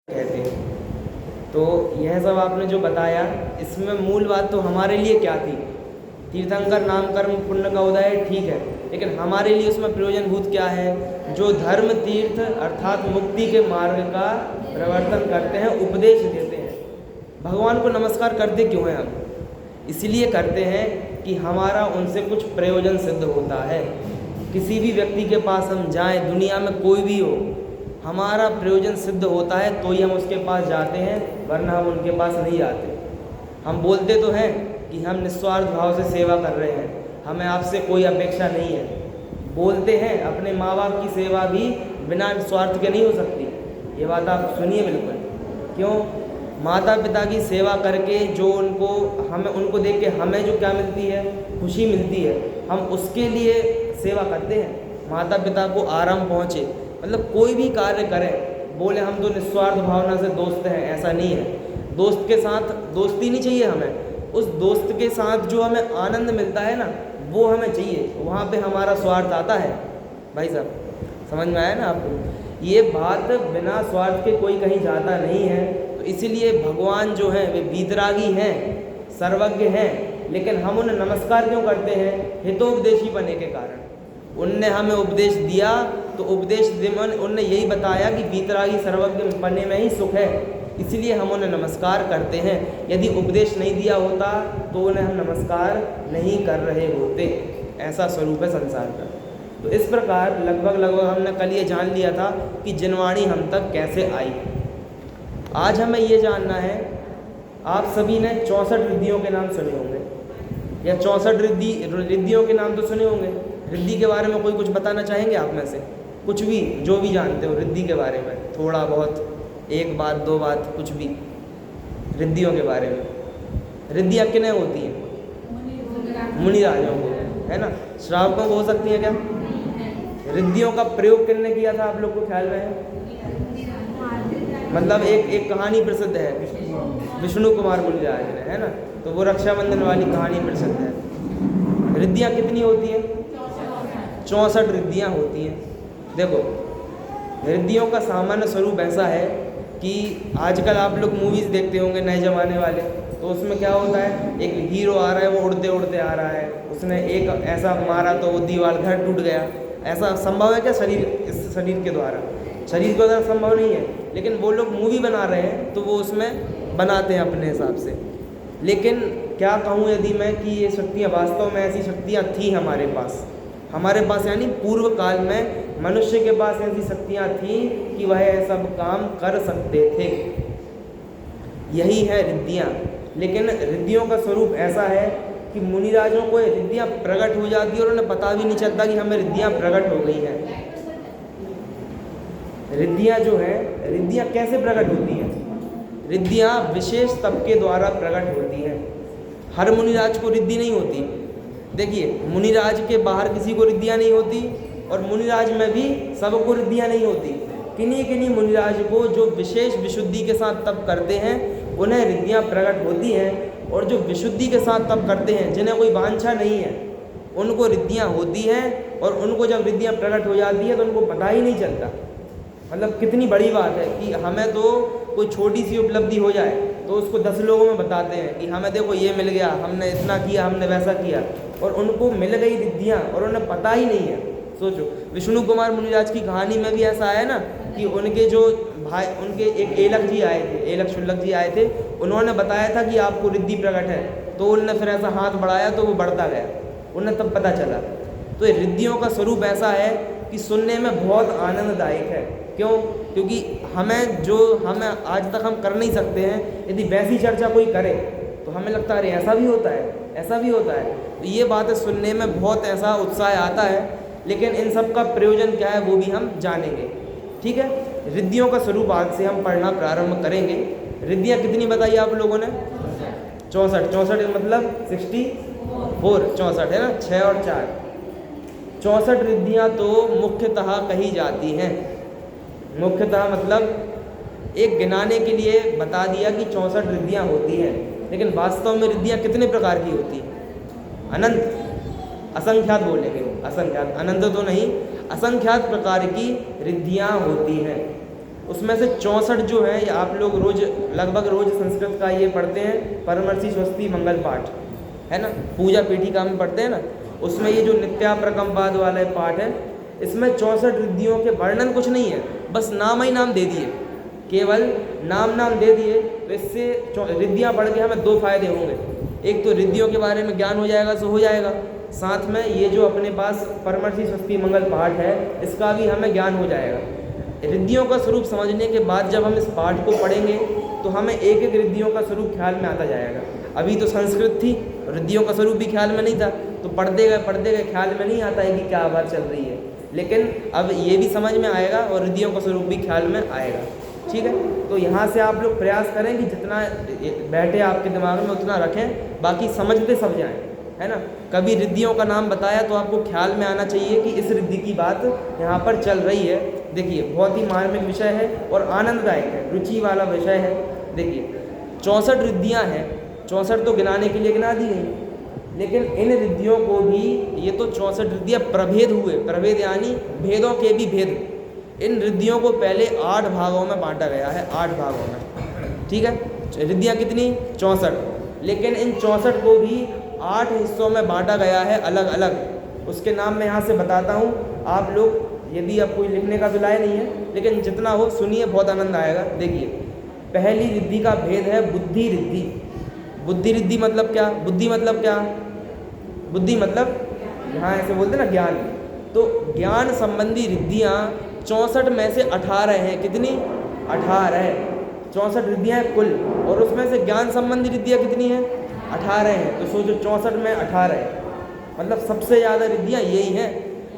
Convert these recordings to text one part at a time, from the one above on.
कहते हैं। तो यह सब आपने जो बताया, इसमें मूल बात तो हमारे लिए क्या थी? तीर्थंकर नाम कर्म पुण्य का उदय, ठीक है, लेकिन हमारे लिए उसमें प्रयोजनभूत क्या है? जो धर्म तीर्थ अर्थात मुक्ति के मार्ग का प्रवर्तन करते हैं, उपदेश देते हैं। भगवान को नमस्कार करते क्यों हैं हम? इसलिए करते हैं कि हमारा उनसे कुछ प्रयोजन सिद्ध होता है। किसी भी व्यक्ति के पास हम जाएं, दुनिया में कोई भी हो, हमारा प्रयोजन सिद्ध होता है तो ही हम उसके पास जाते हैं, वरना हम उनके पास नहीं जाते। हम बोलते तो हैं कि हम निस्वार्थ भाव से सेवा कर रहे हैं, हमें आपसे कोई अपेक्षा नहीं है। बोलते हैं अपने माँ बाप की सेवा भी बिना स्वार्थ के नहीं हो सकती। ये बात आप सुनिए बिल्कुल। क्यों? माता पिता की सेवा करके जो उनको देख के हमें जो क्या मिलती है, खुशी मिलती है, हम उसके लिए सेवा करते हैं। माता पिता को आराम पहुँचे, मतलब कोई भी कार्य करें, बोले हम तो निस्वार्थ भावना से दोस्त हैं, ऐसा नहीं है। दोस्त के साथ दोस्ती नहीं चाहिए हमें, उस दोस्त के साथ जो हमें आनंद मिलता है ना, वो हमें चाहिए। वहाँ पे हमारा स्वार्थ आता है। भाई साहब, समझ में आया ना आपको? ये बात बिना स्वार्थ के कोई कहीं जाता नहीं है। तो इसीलिए भगवान जो हैं वे वीतरागी हैं, सर्वज्ञ हैं, लेकिन हम उन्हें नमस्कार क्यों करते हैं? हितोपदेशी बने के कारण। उनने हमें उपदेश दिया, तो उपदेश उनने यही बताया कि वीतरागी सर्वज्ञ बनने में ही सुख है, इसलिए हम उन्हें नमस्कार करते हैं। यदि उपदेश नहीं दिया होता तो उन्हें हम नमस्कार नहीं कर रहे होते। ऐसा स्वरूप है संसार का। तो इस प्रकार लगभग हमने कल ये जान लिया था कि जिनवाणी हम तक कैसे आई। आज हमें ये जानना है, आप सभी ने 64 रिद्धियों के नाम सुने होंगे, या 64 रिद्धियों के नाम तो सुने होंगे। रिद्धि के बारे में कोई कुछ बताना चाहेंगे आप में से? कुछ भी, जो भी जानते हो रिद्धि के बारे में, थोड़ा बहुत, एक बात दो बात, कुछ भी रिद्धियों के बारे में। रिद्धियाँ किन्हें होती हैं? मुनिराजों को, है ना? श्रावकों को हो सकती है क्या? रिद्धियों का प्रयोग किसने किया था, आप लोग को ख्याल में है? मतलब एक कहानी प्रसिद्ध है, विष्णु कुमार मुनिराज ने, है ना? तो वो रक्षाबंधन वाली कहानी प्रसिद्ध है। रिद्धियाँ कितनी होती हैं? 64 रिद्धियाँ होती हैं। देखो, रिद्धियों का सामान्य स्वरूप ऐसा है कि आजकल आप लोग मूवीज़ देखते होंगे नए ज़माने वाले, तो उसमें क्या होता है, एक हीरो आ रहा है, वो उड़ते उड़ते आ रहा है, उसने एक ऐसा मारा तो वो दीवार घर टूट गया। ऐसा संभव है क्या इस शरीर के द्वारा? शरीर के द्वारा संभव नहीं है, लेकिन वो लोग मूवी बना रहे हैं तो वो उसमें बनाते हैं अपने हिसाब से। लेकिन क्या कहूँ यदि मैं कि ये शक्तियाँ वास्तव में ऐसी शक्तियाँ थी हमारे पास, यानी पूर्व काल में मनुष्य के पास ऐसी शक्तियाँ थीं कि वह सब काम कर सकते थे। यही है रिद्धियाँ। लेकिन रिद्धियों का स्वरूप ऐसा है कि मुनिराजों को ये रिद्धियाँ प्रकट हो जाती है और उन्हें पता भी नहीं चलता कि हमें रिद्धियाँ प्रकट हो गई हैं। रिद्धियाँ जो हैं, रिद्धियाँ कैसे प्रकट होती हैं? रिद्धियाँ विशेष तप के द्वारा प्रकट होती हैं। हर मुनिराज को रिद्धि नहीं होती। देखिए, मुनिराज के बाहर किसी को रिद्धियाँ नहीं होती, और मुनिराज में भी सबको रिद्धियाँ नहीं होती। किन्हीं मुनिराज को जो विशेष विशुद्धि के साथ तप करते हैं, उन्हें रिद्धियाँ प्रकट होती हैं। और जो विशुद्धि के साथ तप करते हैं, जिन्हें कोई वांछा नहीं है, उनको रिद्धियाँ होती हैं। और उनको जब रिद्धियाँ प्रकट हो जाती है तो उनको पता ही नहीं चलता। मतलब कितनी बड़ी बात है कि हमें तो कोई छोटी सी उपलब्धि हो जाए तो उसको 10 लोगों में बताते हैं कि हमें देखो ये मिल गया, हमने इतना किया, हमने वैसा किया, और उनको मिल गई रिद्धियाँ और उन्हें पता ही नहीं है। सोचो, विष्णु कुमार मुनिराज की कहानी में भी ऐसा है ना कि उनके जो भाई, उनके एक एलक शुल्लक जी आए थे, उन्होंने बताया था कि आपको रिद्धि प्रकट है, तो उन्होंने फिर ऐसा हाथ बढ़ाया तो वो बढ़ता गया, उन्हें तब पता चला। तो ये रिद्धियों का स्वरूप ऐसा है कि सुनने में बहुत आनंददायक है। क्यों? क्योंकि हमें आज तक हम कर नहीं सकते हैं, यदि वैसी चर्चा कोई करे तो हमें लगता है अरे ऐसा भी होता है। तो ये बातें सुनने में बहुत ऐसा उत्साह आता है। लेकिन इन सब का प्रयोजन क्या है वो भी हम जानेंगे। ठीक है, रिद्धियों का स्वरूप आज से हम पढ़ना प्रारंभ करेंगे। रिद्धियाँ कितनी बताई आप लोगों ने? 64 मतलब 64, 64 है ना, 6 और 4, 64 रिद्धियाँ तो मुख्यतः कही जाती हैं। मुख्यतः मतलब एक गिनाने के लिए बता दिया कि 64 रिद्धियाँ होती हैं, लेकिन वास्तव में रिद्धियाँ कितने प्रकार की होती हैं? अनंत, असंख्यात बोलेंगे, असंख्यात, अनंत तो नहीं, असंख्यात प्रकार की रिद्धियाँ होती हैं। उसमें से 64 जो है ये आप लोग रोज लगभग रोज संस्कृत का ये पढ़ते हैं, परमर्षि स्वस्ति मंगल पाठ है ना, पूजा पीठिका में पढ़ते हैं ना, उसमें ये जो नित्याप्रकमवाद वाला पाठ है, इसमें 64 रिद्धियों के वर्णन कुछ नहीं है, बस नाम ही नाम दे दिए, केवल नाम दे दिए। तो इससे रिद्धियाँ पढ़ के हमें 2 फायदे होंगे। एक तो रिद्धियों के बारे में ज्ञान हो जाएगा, सो हो जाएगा, साथ में ये जो अपने पास परमर्षि स्वस्ति मंगल पाठ है इसका भी हमें ज्ञान हो जाएगा। रिद्धियों का स्वरूप समझने के बाद जब हम इस पाठ को पढ़ेंगे तो हमें एक एक रिद्धियों का स्वरूप ख्याल में आता जाएगा। अभी तो संस्कृत थी, रिद्धियों का स्वरूप भी ख्याल में नहीं था, तो पढ़ते गए ख्याल में नहीं आता है कि क्या बात चल रही है, लेकिन अब ये भी समझ में आएगा और रिद्धियों का स्वरूप भी ख्याल में आएगा। ठीक है, तो यहाँ से आप लोग प्रयास करें कि जितना बैठे आपके दिमाग में उतना रखें, बाकी समझते सब जाएं, है ना। कभी रिद्धियों का नाम बताया तो आपको ख्याल में आना चाहिए कि इस रिद्धि की बात यहाँ पर चल रही है। देखिए बहुत ही मार्मिक विषय है और आनंददायक है, रुचि वाला विषय है। देखिए 64 रिद्धियाँ हैं, 64 तो गिनाने के लिए गिना दी गई, लेकिन इन रिद्धियों को भी, ये तो 64 रिद्धियाँ प्रभेद हुए, प्रभेद यानी भेदों के भी भेद। इन रिद्धियों को पहले 8 भागों में बांटा गया है, 8 भागों में। ठीक है, रिद्धियाँ कितनी? 64, लेकिन इन 64 को भी 8 हिस्सों में बांटा गया है अलग अलग। उसके नाम मैं यहाँ से बताता हूँ, आप लोग यदि अब कोई लिखने का तो लाए नहीं है, लेकिन जितना हो सुनिए, बहुत आनंद आएगा। देखिए पहली रिद्धि का भेद है बुद्धि रिद्धि। बुद्धि रिद्धि मतलब क्या? बुद्धि मतलब क्या? बुद्धि मतलब यहाँ ऐसे बोलते ना ज्ञान, तो ज्ञान संबंधी रिद्धियाँ 64 में से 18 हैं। कितनी? 18। 64 रिद्धियाँ हैं कुल, और उसमें से ज्ञान संबंधी रिद्धियाँ कितनी हैं? 18 हैं। तो सोचो 64 में 18 है, मतलब सबसे ज़्यादा रिद्धियाँ यही हैं।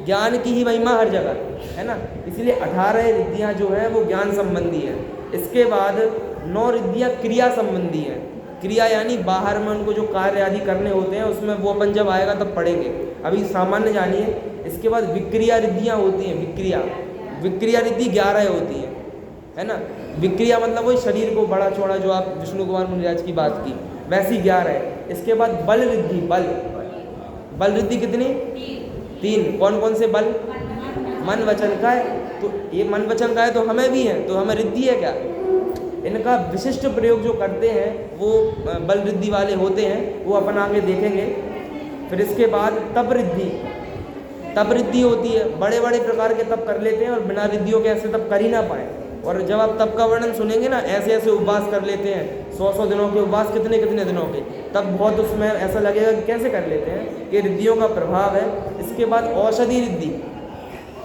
ज्ञान की ही महिमा हर जगह है ना, इसलिए 18 रिद्धियाँ जो है वो ज्ञान संबंधी है। इसके बाद 9 रिद्धियाँ क्रिया संबंधी हैं। क्रिया यानी बाहर में उनको जो कार्य आदि करने होते हैं, उसमें वो अपन जब आएगा तब पढ़ेंगे, अभी सामान्य जानिए। इसके बाद विक्रिया रिद्धियाँ होती हैं। विक्रिया रिद्धि 11 होती हैं, है ना। विक्रिया मतलब वही शरीर को बड़ा चौड़ा, जो आप विष्णु कुमार मुनिराज की बात की, वैसी 11 है। इसके बाद बल रिद्धि, बल रिद्धि कितनी? 3। कौन कौन से बल? मन वचन का है, तो ये मन वचन का है तो हमें भी है, तो हमें रिद्धि है क्या? इनका विशिष्ट प्रयोग जो करते हैं वो बल रिद्धि वाले होते हैं, वो अपन आगे देखेंगे। फिर इसके बाद तप रिद्धि होती है। बड़े बड़े प्रकार के तप कर लेते हैं और बिना रिद्धियों के ऐसे तप कर ही ना पाए। और जब आप तप का वर्णन सुनेंगे ना, ऐसे ऐसे उपवास कर लेते हैं, 100 दिनों के उपवास, कितने दिनों के, तब बहुत उसमें ऐसा लगेगा कि कैसे कर लेते हैं, ये रिद्धियों का प्रभाव है। इसके बाद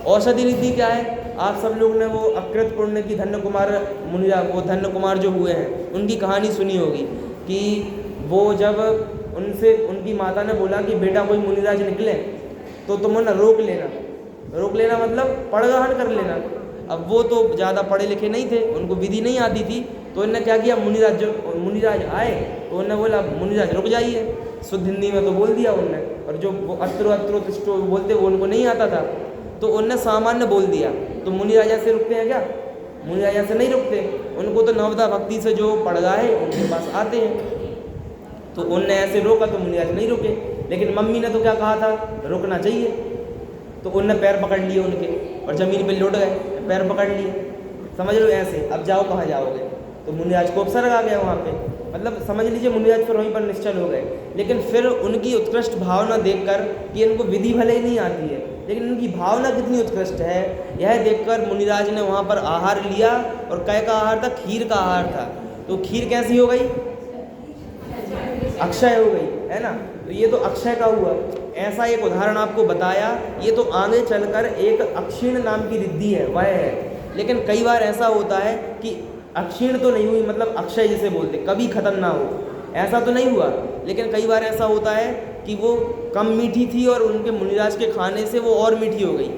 औषधि रिद्धि क्या है? आप सब लोग ने वो अकृत पुण्य की धन्य कुमार जो हुए हैं, उनकी कहानी सुनी होगी कि वो जब उनकी माता ने बोला कि बेटा कोई मुनिराज निकले तो तुम उन्हें रोक लेना मतलब पड़ग्रहण कर लेना। अब वो तो ज़्यादा पढ़े लिखे नहीं थे, उनको विधि नहीं आती थी, तो इन्होंने क्या किया, मुनिराज आए तो उन्होंने बोला मुनिराज रुक जाइए, शुद्ध हिंदी में तो बोल दिया उनने, और जो अत्रो तिष्ठो बोलते वो उनको नहीं आता था, तो उनने सामान्य बोल दिया। तो मुनिराज ऐसे रुकते हैं क्या? मुनिराज ऐसे नहीं रुकते, उनको तो नवदा भक्ति से जो पड़गा है उनके पास आते हैं। तो उनने ऐसे रोका तो मुनिराज नहीं रुके, लेकिन मम्मी ने तो क्या कहा था, रुकना चाहिए, तो उनने पैर पकड़ लिए उनके और ज़मीन पे लौट गए, पैर पकड़ लिए, समझ लो ऐसे। अब जाओ कहाँ जाओगे? तो मुनिराज को अवसर आ गया वहाँ पे, मतलब समझ लीजिए मुनिराज फिर वहीं पर निश्चल हो गए। लेकिन फिर उनकी उत्कृष्ट भावना देखकर, कि इनको विधि भले ही नहीं आती है लेकिन उनकी भावना कितनी उत्कृष्ट है, यह देखकर मुनिराज ने वहाँ पर आहार लिया, और कै का आहार था? खीर का आहार था। तो खीर कैसी हो गई? अक्षय हो गई, है ना। तो ये तो अक्षय का हुआ। ऐसा एक उदाहरण आपको बताया, ये तो आगे चलकर एक अक्षीण नाम की रिद्धि है, वह है। लेकिन कई बार ऐसा होता है कि अक्षीण तो नहीं हुई, मतलब अक्षय जिसे बोलते, कभी ख़त्म ना हो, ऐसा तो नहीं हुआ। लेकिन कई बार ऐसा होता है कि वो कम मीठी थी और उनके मुनिराज के खाने से वो और मीठी हो गई,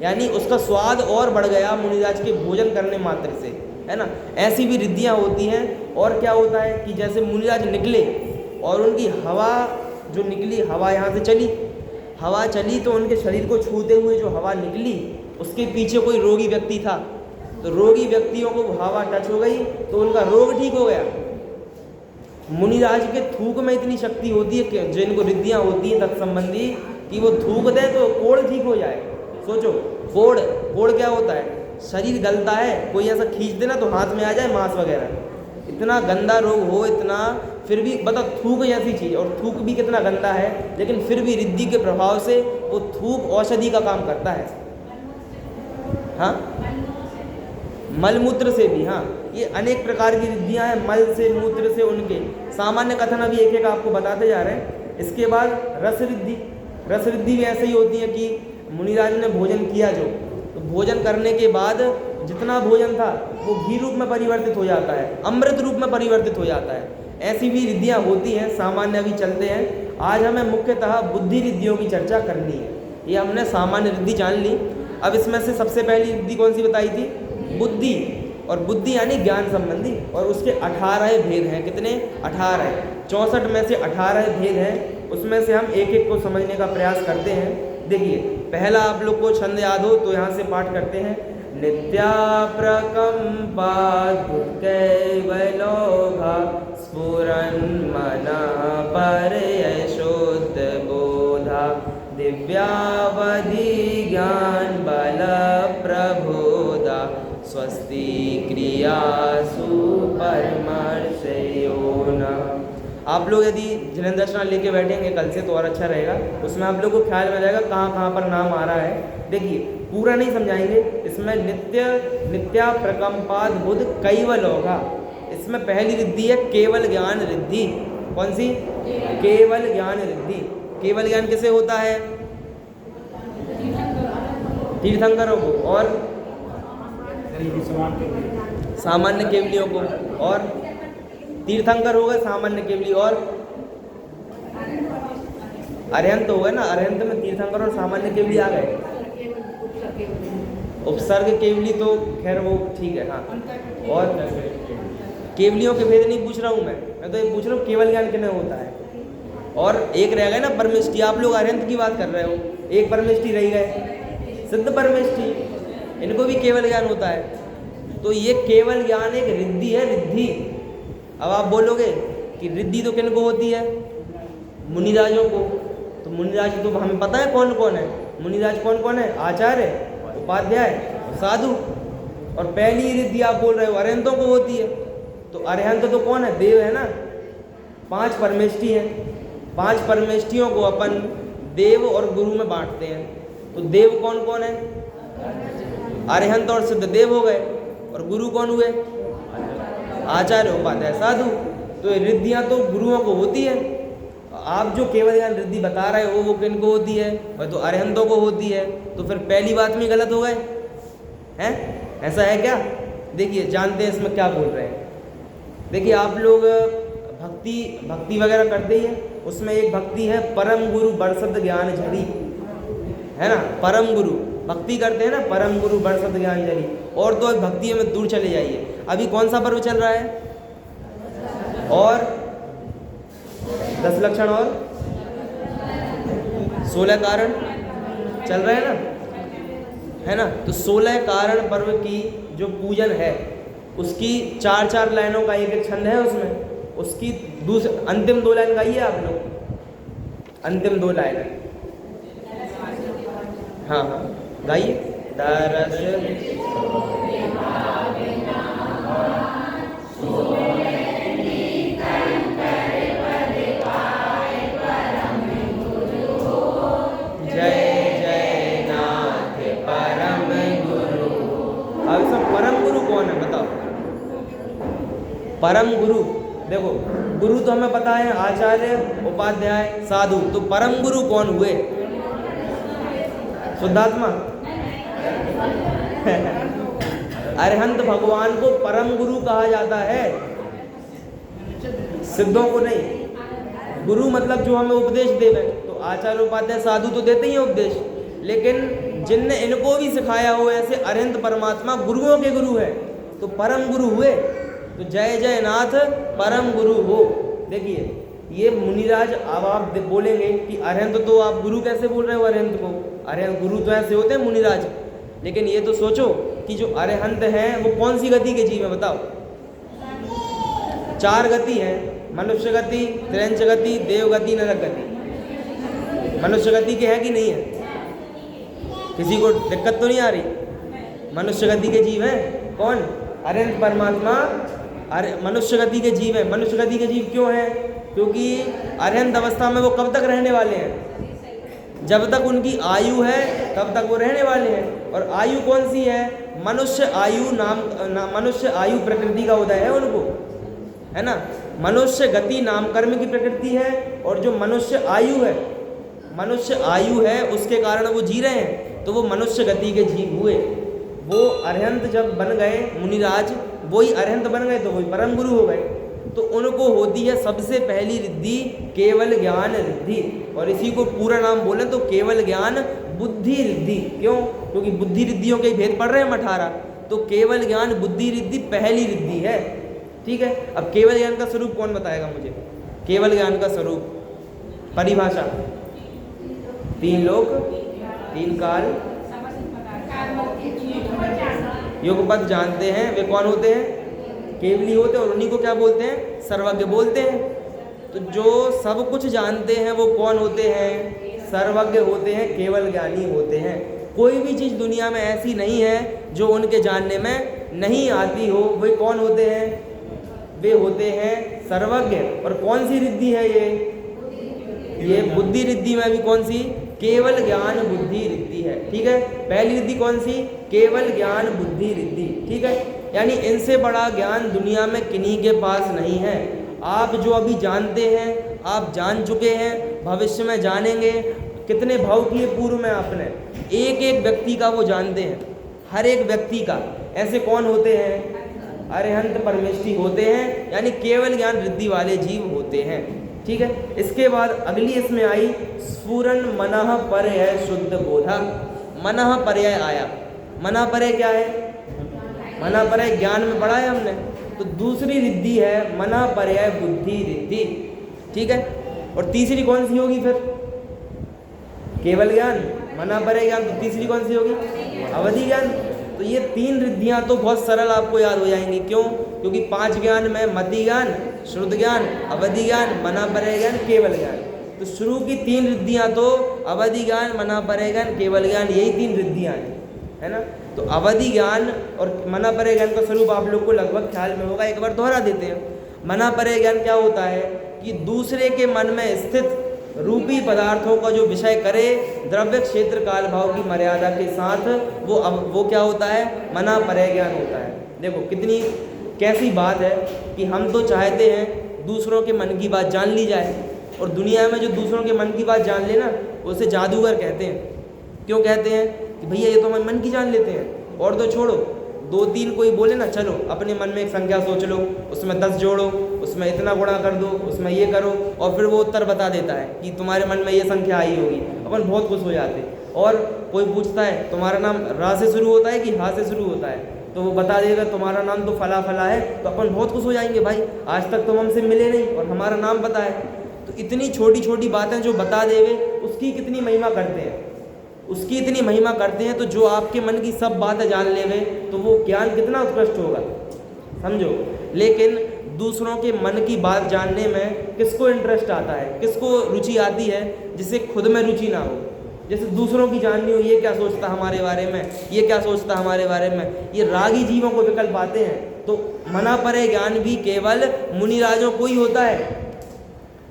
यानी उसका स्वाद और बढ़ गया मुनिराज के भोजन करने मात्र से, है ना। ऐसी भी रिद्धियाँ होती हैं। और क्या होता है कि जैसे मुनिराज निकले और उनकी हवा जो निकली, हवा यहाँ से चली तो उनके शरीर को छूते हुए जो हवा निकली, उसके पीछे कोई रोगी व्यक्ति था, तो रोगी व्यक्तियों को हवा टच हो गई तो उनका रोग ठीक हो गया। मुनिराज के थूक में इतनी शक्ति होती है कि जिनको रिद्धियाँ होती हैं तत्संबंधी, कि वो थूक दे तो कोढ़ ठीक हो जाए। सोचो कोढ़ क्या होता है? शरीर गलता है, कोई ऐसा खींच देना तो हाथ में आ जाए मांस वगैरह, इतना गंदा रोग हो, इतना फिर भी बता, थूक ऐसी चीज़, और थूक भी कितना गंदा है, लेकिन फिर भी रिद्धि के प्रभाव से वो थूक औषधि का काम करता है। हाँ, मलमूत्र से भी, हाँ, ये अनेक प्रकार की रिद्धियाँ हैं, मल से, मूत्र से, उनके सामान्य कथन अभी एक एक आपको बताते जा रहे हैं। इसके बाद रस रिद्धि। रस रिद्धि भी ऐसे ही होती है कि मुनिराज ने भोजन किया जो, तो भोजन करने के बाद जितना भोजन था वो घी रूप में परिवर्तित हो जाता है, अमृत रूप में परिवर्तित हो जाता है। ऐसी भी रिद्धियाँ होती हैं, सामान्य अभी चलते हैं। आज हमें मुख्यतः बुद्धि रिद्धियों की चर्चा करनी है। ये हमने सामान्य रिद्धि जान ली। अब इसमें से सबसे पहली रिद्धि कौन सी बताई थी? बुद्धि। और बुद्धि यानी ज्ञान संबंधी, और उसके 18 भेद हैं। कितने? 18। 64 में से 18 भेद हैं, उसमें से हम एक एक को समझने का प्रयास करते हैं। देखिए, पहला आप लोग को छंद याद हो तो यहाँ से पाठ करते हैं। नित्या प्रकम्पाद् कैवलोघा स्फुरन् मनः परयशोद्ध बोधा दिव्यावधि ज्ञान बल प्रबोधा स्वस्ति क्रियासु परमर्शयो नः। आप लोग यदि जिनेंद्र दर्शना लेके बैठेंगे कल से तो और अच्छा रहेगा, उसमें आप लोग को ख्याल में जाएगा कहाँ कहाँ पर नाम आ रहा है। देखिए, पूरा नहीं समझाएंगे। इसमें नित्या प्रकम्पाद बुध कैवलोघा, इसमें पहली रिद्धि है केवल ज्ञान रिद्धि। कौन सी? केवल ज्ञान रिद्धि। केवल ज्ञान किसे होता है? तीर्थंकरों को और सामान्य केवलियों को। और तीर्थंकर हो गए, सामान्य केवली, और अरहंत हो गए ना, अरहंत में तीर्थंकर और सामान्य केवली आ गए। उपसर्ग केवली तो खैर वो ठीक है, हाँ। और केवलियों के भेद नहीं पूछ रहा हूँ मैं तो ये पूछ रहा हूँ केवल ज्ञान किन्हें होता है। और एक रह गए ना परमेष्टि, आप लोग अरहंत की बात कर रहे हो, एक परमेष्टि रह गए, सिद्ध परमेष्टि, इनको भी केवल ज्ञान होता है। तो ये केवल ज्ञान एक रिद्धि है, रिद्धि। अब आप बोलोगे कि रिद्धि तो किन को होती है? मुनिराजों को। तो मुनिराज तो हमें पता है कौन कौन है। मुनिराज कौन कौन है? आचार्य, उपाध्याय, साधु। और पहली रिद्धि आप बोल रहे हो अरहंतों को होती है। तो अरहंत तो कौन है? देव है ना। 5 परमेष्टि हैं, 5 परमेष्टियों को अपन देव और गुरु में बांटते हैं। तो देव कौन कौन है? अरहंत और सिद्ध देव हो गए। और गुरु कौन हुए? आचार्य, उपाध्याय, साधु। तो ये रिद्धियाँ तो गुरुओं को होती है। आप जो केवल ज्ञान रिद्धि बता रहे हो वो किन को होती है? वह तो अरहंतों को होती है। तो फिर पहली बात में गलत हो गए हैं, ऐसा है क्या? देखिए, जानते हैं इसमें क्या बोल रहे हैं। देखिए, आप लोग भक्ति वगैरह करते ही हैं, उसमें एक भक्ति है परम गुरु बरसत ज्ञान झरी, है ना। परम गुरु भक्ति करते हैं ना, परम गुरु बरसत ज्ञान झरी। और तो भक्ति में दूर चले जाइए। अभी कौन सा पर्व चल रहा है? और 10 लक्षण और 16 कारण चल रहे हैं ना, है ना। तो 16 कारण पर्व की जो पूजन है उसकी 4-4 लाइनों का एक एक छंद है उसमें। उसकी अंतिम 2 लाइन गाइए आप लोग, अंतिम 2 लाइन। हाँ हाँ गाइए। दरस जय जय नाथ परम गुरु। अब सब परम गुरु कौन है बताओ? परम गुरु, देखो गुरु तो हमें पता है आचार्य, उपाध्याय, साधु। तो परम गुरु कौन हुए? शुद्धात्मा। अरहंत भगवान को परम गुरु कहा जाता है, सिद्धों को नहीं। गुरु मतलब जो हमें उपदेश देवे। तो आचार्य, उपाध्याय, साधु तो देते ही हैं उपदेश, लेकिन जिनने इनको भी सिखाया हो ऐसे अरहंत परमात्मा गुरुओं के गुरु है, तो परम गुरु हुए। तो जय जय नाथ परम गुरु हो। देखिए, ये मुनिराज, अब आप बोलेंगे कि अरहंत तो आप गुरु कैसे बोल रहे हो? अरहंत को अरहंत गुरु तो ऐसे होते हैं मुनिराज। लेकिन ये तो सोचो कि जो अरहंत हैं वो कौन सी गति के जीव है बताओ? 4 गति हैं, मनुष्य गति, त्रैंच गति, देव गति, नरक गति। मनुष्य गति के है कि नहीं है? किसी को दिक्कत तो नहीं आ रही? मनुष्य गति के जीव हैं कौन? अरिहंत परमात्मा मनुष्य गति के जीव हैं। मनुष्य गति के जीव क्यों हैं? क्योंकि अरिहंत अवस्था में वो कब तक रहने वाले हैं? जब तक उनकी आयु है तब तक वो रहने वाले हैं। और आयु कौन सी है? मनुष्य आयु मनुष्य आयु प्रकृति का उदय है उनको, है ना। मनुष्य गति नाम कर्म की प्रकृति है, और जो मनुष्य आयु है उसके कारण वो जी रहे हैं, तो वो मनुष्य गति के जीव हुए। वो अरिहंत जब बन गए मुनिराज, वही अरिहंत बन गए तो वही परम गुरु हो गए। तो उनको होती है सबसे पहली रिद्धि केवल ज्ञान रिद्धि, और इसी को पूरा नाम बोले तो केवल ज्ञान बुद्धि रिद्धि। क्यों? क्योंकि बुद्धि रिद्धियों के भेद पढ़ रहे हैं 18, तो केवल ज्ञान बुद्धि रिद्धि पहली रिद्धि है। ठीक है। अब केवल ज्ञान का स्वरूप कौन बताएगा मुझे? केवल ज्ञान का स्वरूप, परिभाषा, 3 लोक 3 काल युगपद जानते हैं, वे कौन होते हैं? केवली होते हैं, और उन्हीं को क्या बोलते हैं? सर्वज्ञ बोलते हैं। तो जो सब कुछ जानते हैं वो कौन होते हैं? सर्वज्ञ होते हैं, केवल ज्ञानी होते हैं। कोई भी चीज़ दुनिया में ऐसी नहीं है जो उनके जानने में नहीं आती हो। वे कौन होते हैं? वे होते हैं सर्वज्ञ। और कौन सी रिद्धि है ये बुद्धि रिद्धि में भी कौन सी? केवल ज्ञान बुद्धि रिद्धि है। ठीक है। पहली रिद्धि कौन सी? केवल ज्ञान बुद्धि रिद्धि। ठीक है। यानी इनसे बड़ा ज्ञान दुनिया में किन्हीं के पास नहीं है। आप जो अभी जानते हैं, आप जान चुके हैं, भविष्य में जानेंगे। कितने भाव किए पूर्व में आपने, एक एक व्यक्ति का वो जानते हैं, हर एक व्यक्ति का। ऐसे कौन होते हैं? अरिहंत परमेष्टि होते हैं, यानी केवल ज्ञान रिद्धि वाले जीव होते हैं। ठीक है। इसके बाद अगली इसमें आई स्फुरन मनः परय शुद्ध बोधा। मनः पर्याय आया। मनः पर्याय क्या है? मनः पर्याय ज्ञान में पढ़ा है हमने। तो दूसरी रिद्धि है मनः पर्याय बुद्धि रिद्धि। ठीक है। और तीसरी कौन सी होगी फिर? केवल ज्ञान, मनः पर्याय ज्ञान। तो तीसरी कौन सी होगी? अवधि ज्ञान। तो ये 3 रिद्धियाँ तो बहुत सरल आपको याद हो जाएंगी। क्यों? क्योंकि 5 ज्ञान में मति ज्ञान, श्रुत ज्ञान, अवधि ज्ञान, मनः पर्याय ज्ञान, केवल ज्ञान। तो शुरू की 3 रिद्धियाँ तो अवधि ज्ञान, मनः पर्याय ज्ञान, केवल ज्ञान, यही 3 रिद्धियाँ हैं, है ना। तो अवधि ज्ञान और मनः पर्याय ज्ञान का स्वरूप आप लोग को लगभग ख्याल में होगा, एक बार दोहरा देते हैं। मनः पर्याय ज्ञान क्या होता है कि दूसरे के मन में स्थित रूपी पदार्थों का जो विषय करे द्रव्य क्षेत्र काल भाव की मर्यादा के साथ, वो क्या होता है? मनः पर्याय ज्ञान होता है। देखो कितनी कैसी बात है कि हम तो चाहते हैं दूसरों के मन की बात जान ली जाए, और दुनिया में जो दूसरों के मन की बात जान लेना उसे जादूगर कहते हैं। क्यों कहते हैं? कि भैया ये तो हम मन की जान लेते हैं। और तो छोड़ो, 2-3 कोई बोले ना, चलो अपने मन में एक संख्या सोच लो, उसमें 10 जोड़ो, उसमें इतना गुणा कर दो, उसमें ये करो, और फिर वो उत्तर बता देता है कि तुम्हारे मन में ये संख्या आई होगी। अपन बहुत खुश हो जाते हैं। और कोई पूछता है तुम्हारा नाम रा से शुरू होता है कि हा से शुरू होता है, तो वो बता देगा तुम्हारा नाम तो फला फला है, तो अपन बहुत खुश हो जाएंगे, भाई आज तक तुम हमसे मिले नहीं और हमारा नाम पता है। तो इतनी छोटी छोटी बातें जो बता देवे उसकी कितनी महिमा करते हैं, उसकी इतनी महिमा करते हैं। तो जो आपके मन की सब बातें जान लेवे तो वो ज्ञान कितना उत्कृष्ट होगा, समझो। लेकिन दूसरों के मन की बात जानने में किसको इंटरेस्ट आता है, किसको रुचि आती है? जिसे खुद में रुचि ना हो। जैसे दूसरों की जाननी हो, ये क्या सोचता हमारे बारे में, ये क्या सोचता हमारे बारे में, ये रागी जीवों को विकल्प आते हैं। तो मनः पर्याय ज्ञान भी केवल मुनिराजों को ही होता है।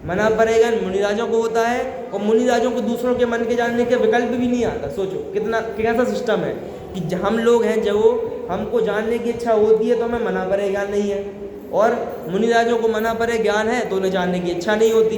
मनः पर्याय ज्ञान मुनिराजों को होता है, और मुनिराजों को दूसरों के मन के जानने के विकल्प भी नहीं आता। सोचो कितना कैसा सिस्टम है कि हम लोग हैं, जब हमको जानने की इच्छा होती है तो हमें मनः पर्याय ज्ञान नहीं है, और मुनिराजों को मनः पर्याय ज्ञान है तो उन्हें जानने की इच्छा नहीं होती।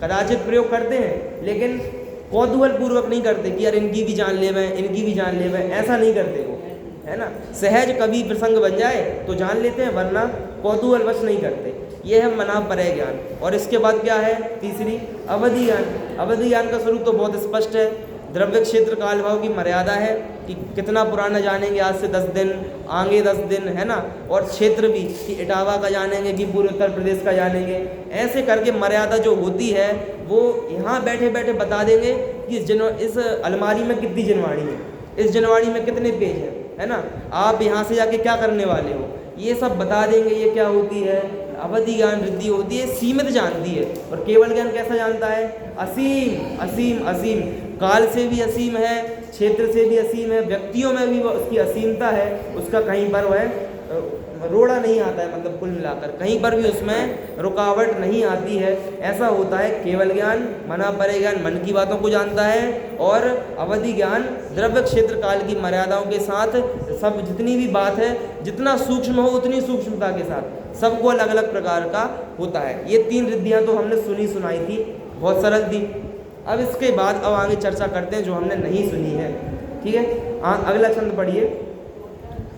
कदाचित प्रयोग करते हैं लेकिन कौतूहल पूर्वक नहीं करते कि यार इनकी भी जान ले मैं, इनकी भी जान ले मैं, ऐसा नहीं करते वो, है ना। सहज कभी प्रसंग बन जाए तो जान लेते हैं, वरना कौतूहलवश नहीं करते। ये है मनः पर्याय ज्ञान। और इसके बाद क्या है? तीसरी अवधि ज्ञान। अवधि ज्ञान का स्वरूप तो बहुत स्पष्ट है। द्रव्य क्षेत्र काल भाव की मर्यादा है कि कितना पुराना जानेंगे, आज से 10 दिन, आगे 10 दिन, है ना। और क्षेत्र भी कि इटावा का जानेंगे कि पूर्व उत्तर प्रदेश का जानेंगे। ऐसे करके मर्यादा जो होती है वो यहाँ बैठे बैठे बता देंगे कि इस अलमारी में कितनी जनवाणी है, इस जनवाणी में कितने पेज हैं, है ना। आप यहाँ से जाके क्या करने वाले हो, ये सब बता देंगे। ये क्या होती है? अवधि ज्ञान रिद्धि होती है, सीमित जानती है। और केवल ज्ञान कैसा जानता है? असीम असीम असीम। काल से भी असीम है, क्षेत्र से भी असीम है, व्यक्तियों में भी उसकी असीमता है, उसका कहीं पर वह रोड़ा नहीं आता है, मतलब कुल मिलाकर कहीं पर भी उसमें रुकावट नहीं आती है। ऐसा होता है केवल ज्ञान, मना परे ज्ञान मन की बातों को जानता है, और अवधि ज्ञान द्रव्य क्षेत्र काल की मर्यादाओं के साथ सब जितनी भी बात है, जितना सूक्ष्म हो उतनी सूक्ष्मता के साथ सबको अलग अलग प्रकार का होता है। ये 3 रिद्धियाँ तो हमने सुनाई थी, बहुत सरल थी। अब इसके बाद अब आगे चर्चा करते हैं जो हमने नहीं सुनी है, ठीक है। अगला छंद पढ़िए।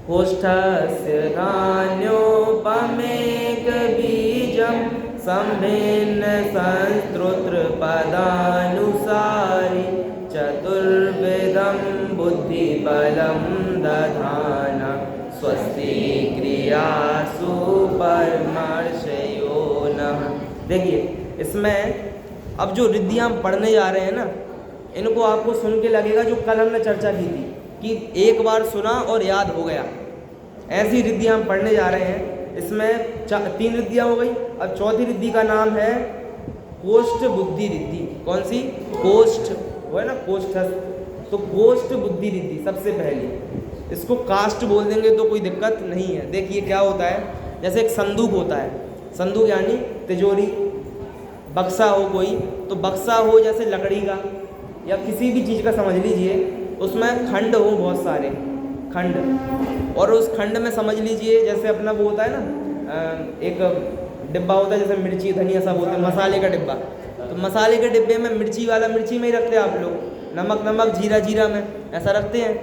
कोष्ठस्य धान्योपमेक बीजम संभिन्न संस्तोत्र पदानुसारी चतुर्वेदम बुद्धि बलम दधाना स्वस्ति क्रियासु परमर्शयो नः। देखिए इसमें अब जो रिद्धियाँ हम पढ़ने जा रहे हैं ना, इनको आपको सुन के लगेगा जो कल हमने चर्चा की थी कि एक बार सुना और याद हो गया, ऐसी रिद्धियाँ हम पढ़ने जा रहे हैं। इसमें 3 रिद्धियाँ हो गई। अब चौथी रिद्धि का नाम है कोष्ठ बुद्धि रिद्धि। कौन सी? कोष्ठ, वो है ना कोष्ठस्थ, तो कोष्ठ बुद्धि रिद्धि सबसे पहली। इसको काष्ठ बोल देंगे तो कोई दिक्कत नहीं है। देखिए क्या होता है, जैसे एक संदूक होता है, संदूक यानी तिजोरी, बक्सा हो कोई, तो बक्सा हो जैसे लकड़ी का या किसी भी चीज़ का समझ लीजिए, उसमें खंड हो बहुत सारे खंड, और उस खंड में समझ लीजिए जैसे अपना वो होता है ना, एक डिब्बा होता है जैसे मिर्ची धनिया सब होता है, मसाले का डिब्बा, तो मसाले के डिब्बे में मिर्ची वाला मिर्ची में ही रखते हैं आप लोग, नमक जीरा जीरा में ऐसा रखते हैं।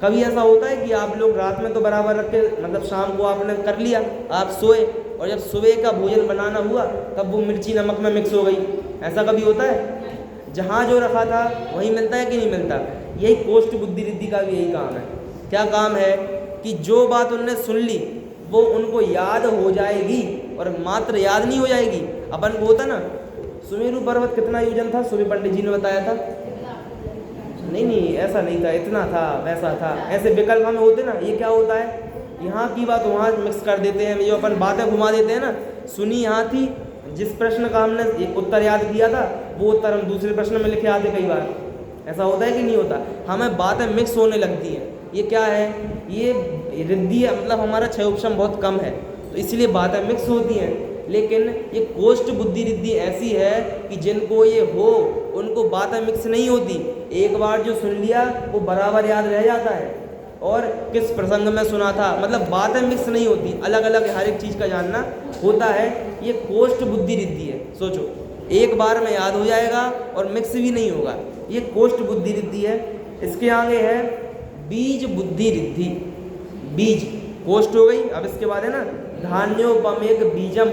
कभी ऐसा होता है कि आप लोग रात में तो बराबर रख के, मतलब शाम को आपने कर लिया, आप सोए, और जब सुबह का भोजन बनाना हुआ तब वो मिर्ची नमक में मिक्स हो गई, ऐसा कभी होता है? जहाँ जो रखा था वही मिलता है कि नहीं मिलता? यही कोष्ठ बुद्धि रिद्धि का भी यही काम है। क्या काम है कि जो बात उनने सुन ली वो उनको याद हो जाएगी, और मात्र याद नहीं हो जाएगी, अपन को होता ना, सुमेरु पर्वत कितना योजन था, सुबह पंडित जी ने बताया था, नहीं ऐसा नहीं था, इतना था, वैसा था, ऐसे विकल्प में होते ना। ये क्या होता है, यहाँ की बात वहाँ मिक्स कर देते हैं, जो अपन बातें घुमा देते हैं ना। सुनी यहाँ थी, जिस प्रश्न का हमने एक उत्तर याद किया था वो उत्तर हम दूसरे प्रश्न में लिखे आते कई बार। ऐसा होता है कि नहीं होता? हमें बातें मिक्स होने लगती हैं। ये क्या है, ये रिद्धि है, मतलब हमारा क्षय उपशम बहुत कम है, तो इसलिए बातें मिक्स होती हैं। लेकिन ये कोष्ठ बुद्धि रिद्धि ऐसी है कि जिनको ये हो उनको बातें मिक्स नहीं होती, एक बार जो सुन लिया वो बराबर याद रह जाता है। और किस प्रसंग में सुना था, मतलब बातें मिक्स नहीं होती, अलग अलग हर एक चीज़ का जानना होता है। ये कोष्ठ बुद्धि रिद्धि है। सोचो, एक बार में याद हो जाएगा और मिक्स भी नहीं होगा, ये कोष्ठ बुद्धि रिद्धि है। इसके आगे है बीज बुद्धि रिद्धि। बीज कोष्ठ हो गई, अब इसके बाद है ना धान्योपमेक बीजम,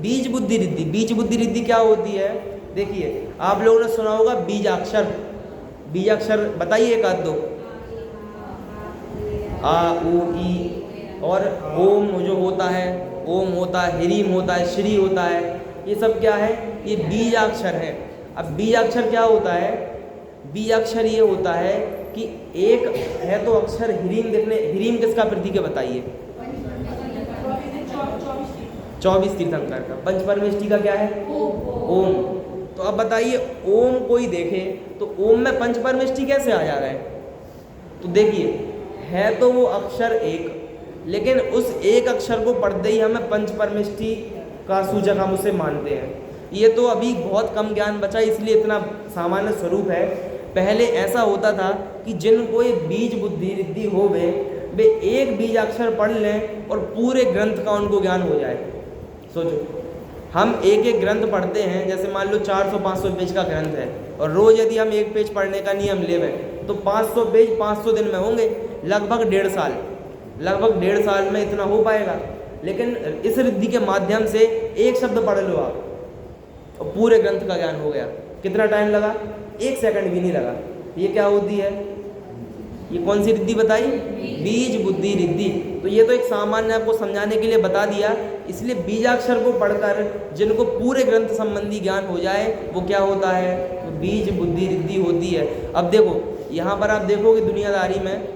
बीज बुद्धि रिद्धि। बीज बुद्धि रिद्धि क्या होती है? देखिए आप लोगों ने सुना होगा बीजाक्षर, बीजाक्षर बताइए एक आध दो। आ उ ई, और ओम जो होता है, ओम होता है, ह्रीम होता है, श्री होता है, ये सब क्या है? ये बीजाक्षर है। अब बीजाक्षर क्या होता है? बीजाक्षर ये होता है कि एक है तो अक्षर ह्रीम देखने, ह्रीम किसका प्रतीक है बताइए? 24 तीर्थंकर का। पंचपरमेष्टि का क्या है? ओम। तो अब बताइए ओम कोई देखे तो ओम में पंचपरमेष्टि कैसे आ जा रहा है? तो देखिए है तो वो अक्षर एक, लेकिन उस एक अक्षर को पढ़ते ही हमें पंचपरमेष्टि का सूचक हम उसे मानते हैं। ये तो अभी बहुत कम ज्ञान बचा, इसलिए इतना सामान्य स्वरूप है। पहले ऐसा होता था कि जिनको ये बीज बुद्धि रिद्धि हो वे एक बीजाक्षर पढ़ लें और पूरे ग्रंथ का उनको ज्ञान हो जाए। सोचो, हम एक एक ग्रंथ पढ़ते हैं, जैसे मान लो 400-500 पेज का ग्रंथ है, और रोज़ यदि हम एक पेज पढ़ने का नियम लेवें तो 500 पेज 500 दिन में होंगे, लगभग 1.5 साल, लगभग 1.5 साल में इतना हो पाएगा। लेकिन इस रिद्धि के माध्यम से एक शब्द पढ़ लो आप और पूरे ग्रंथ का ज्ञान हो गया। कितना टाइम लगा? 1 सेकंड भी नहीं लगा। ये क्या होती है? ये कौन सी रिद्धि बताई? बीज बुद्धि रिद्धि। तो ये तो एक सामान्य आपको समझाने के लिए बता दिया, इसलिए बीजाक्षर को पढ़कर जिनको पूरे ग्रंथ संबंधी ज्ञान हो जाए वो क्या होता है? तो बीज बुद्धि रिद्धि होती है। अब देखो यहाँ पर आप देखोगे दुनियादारी में,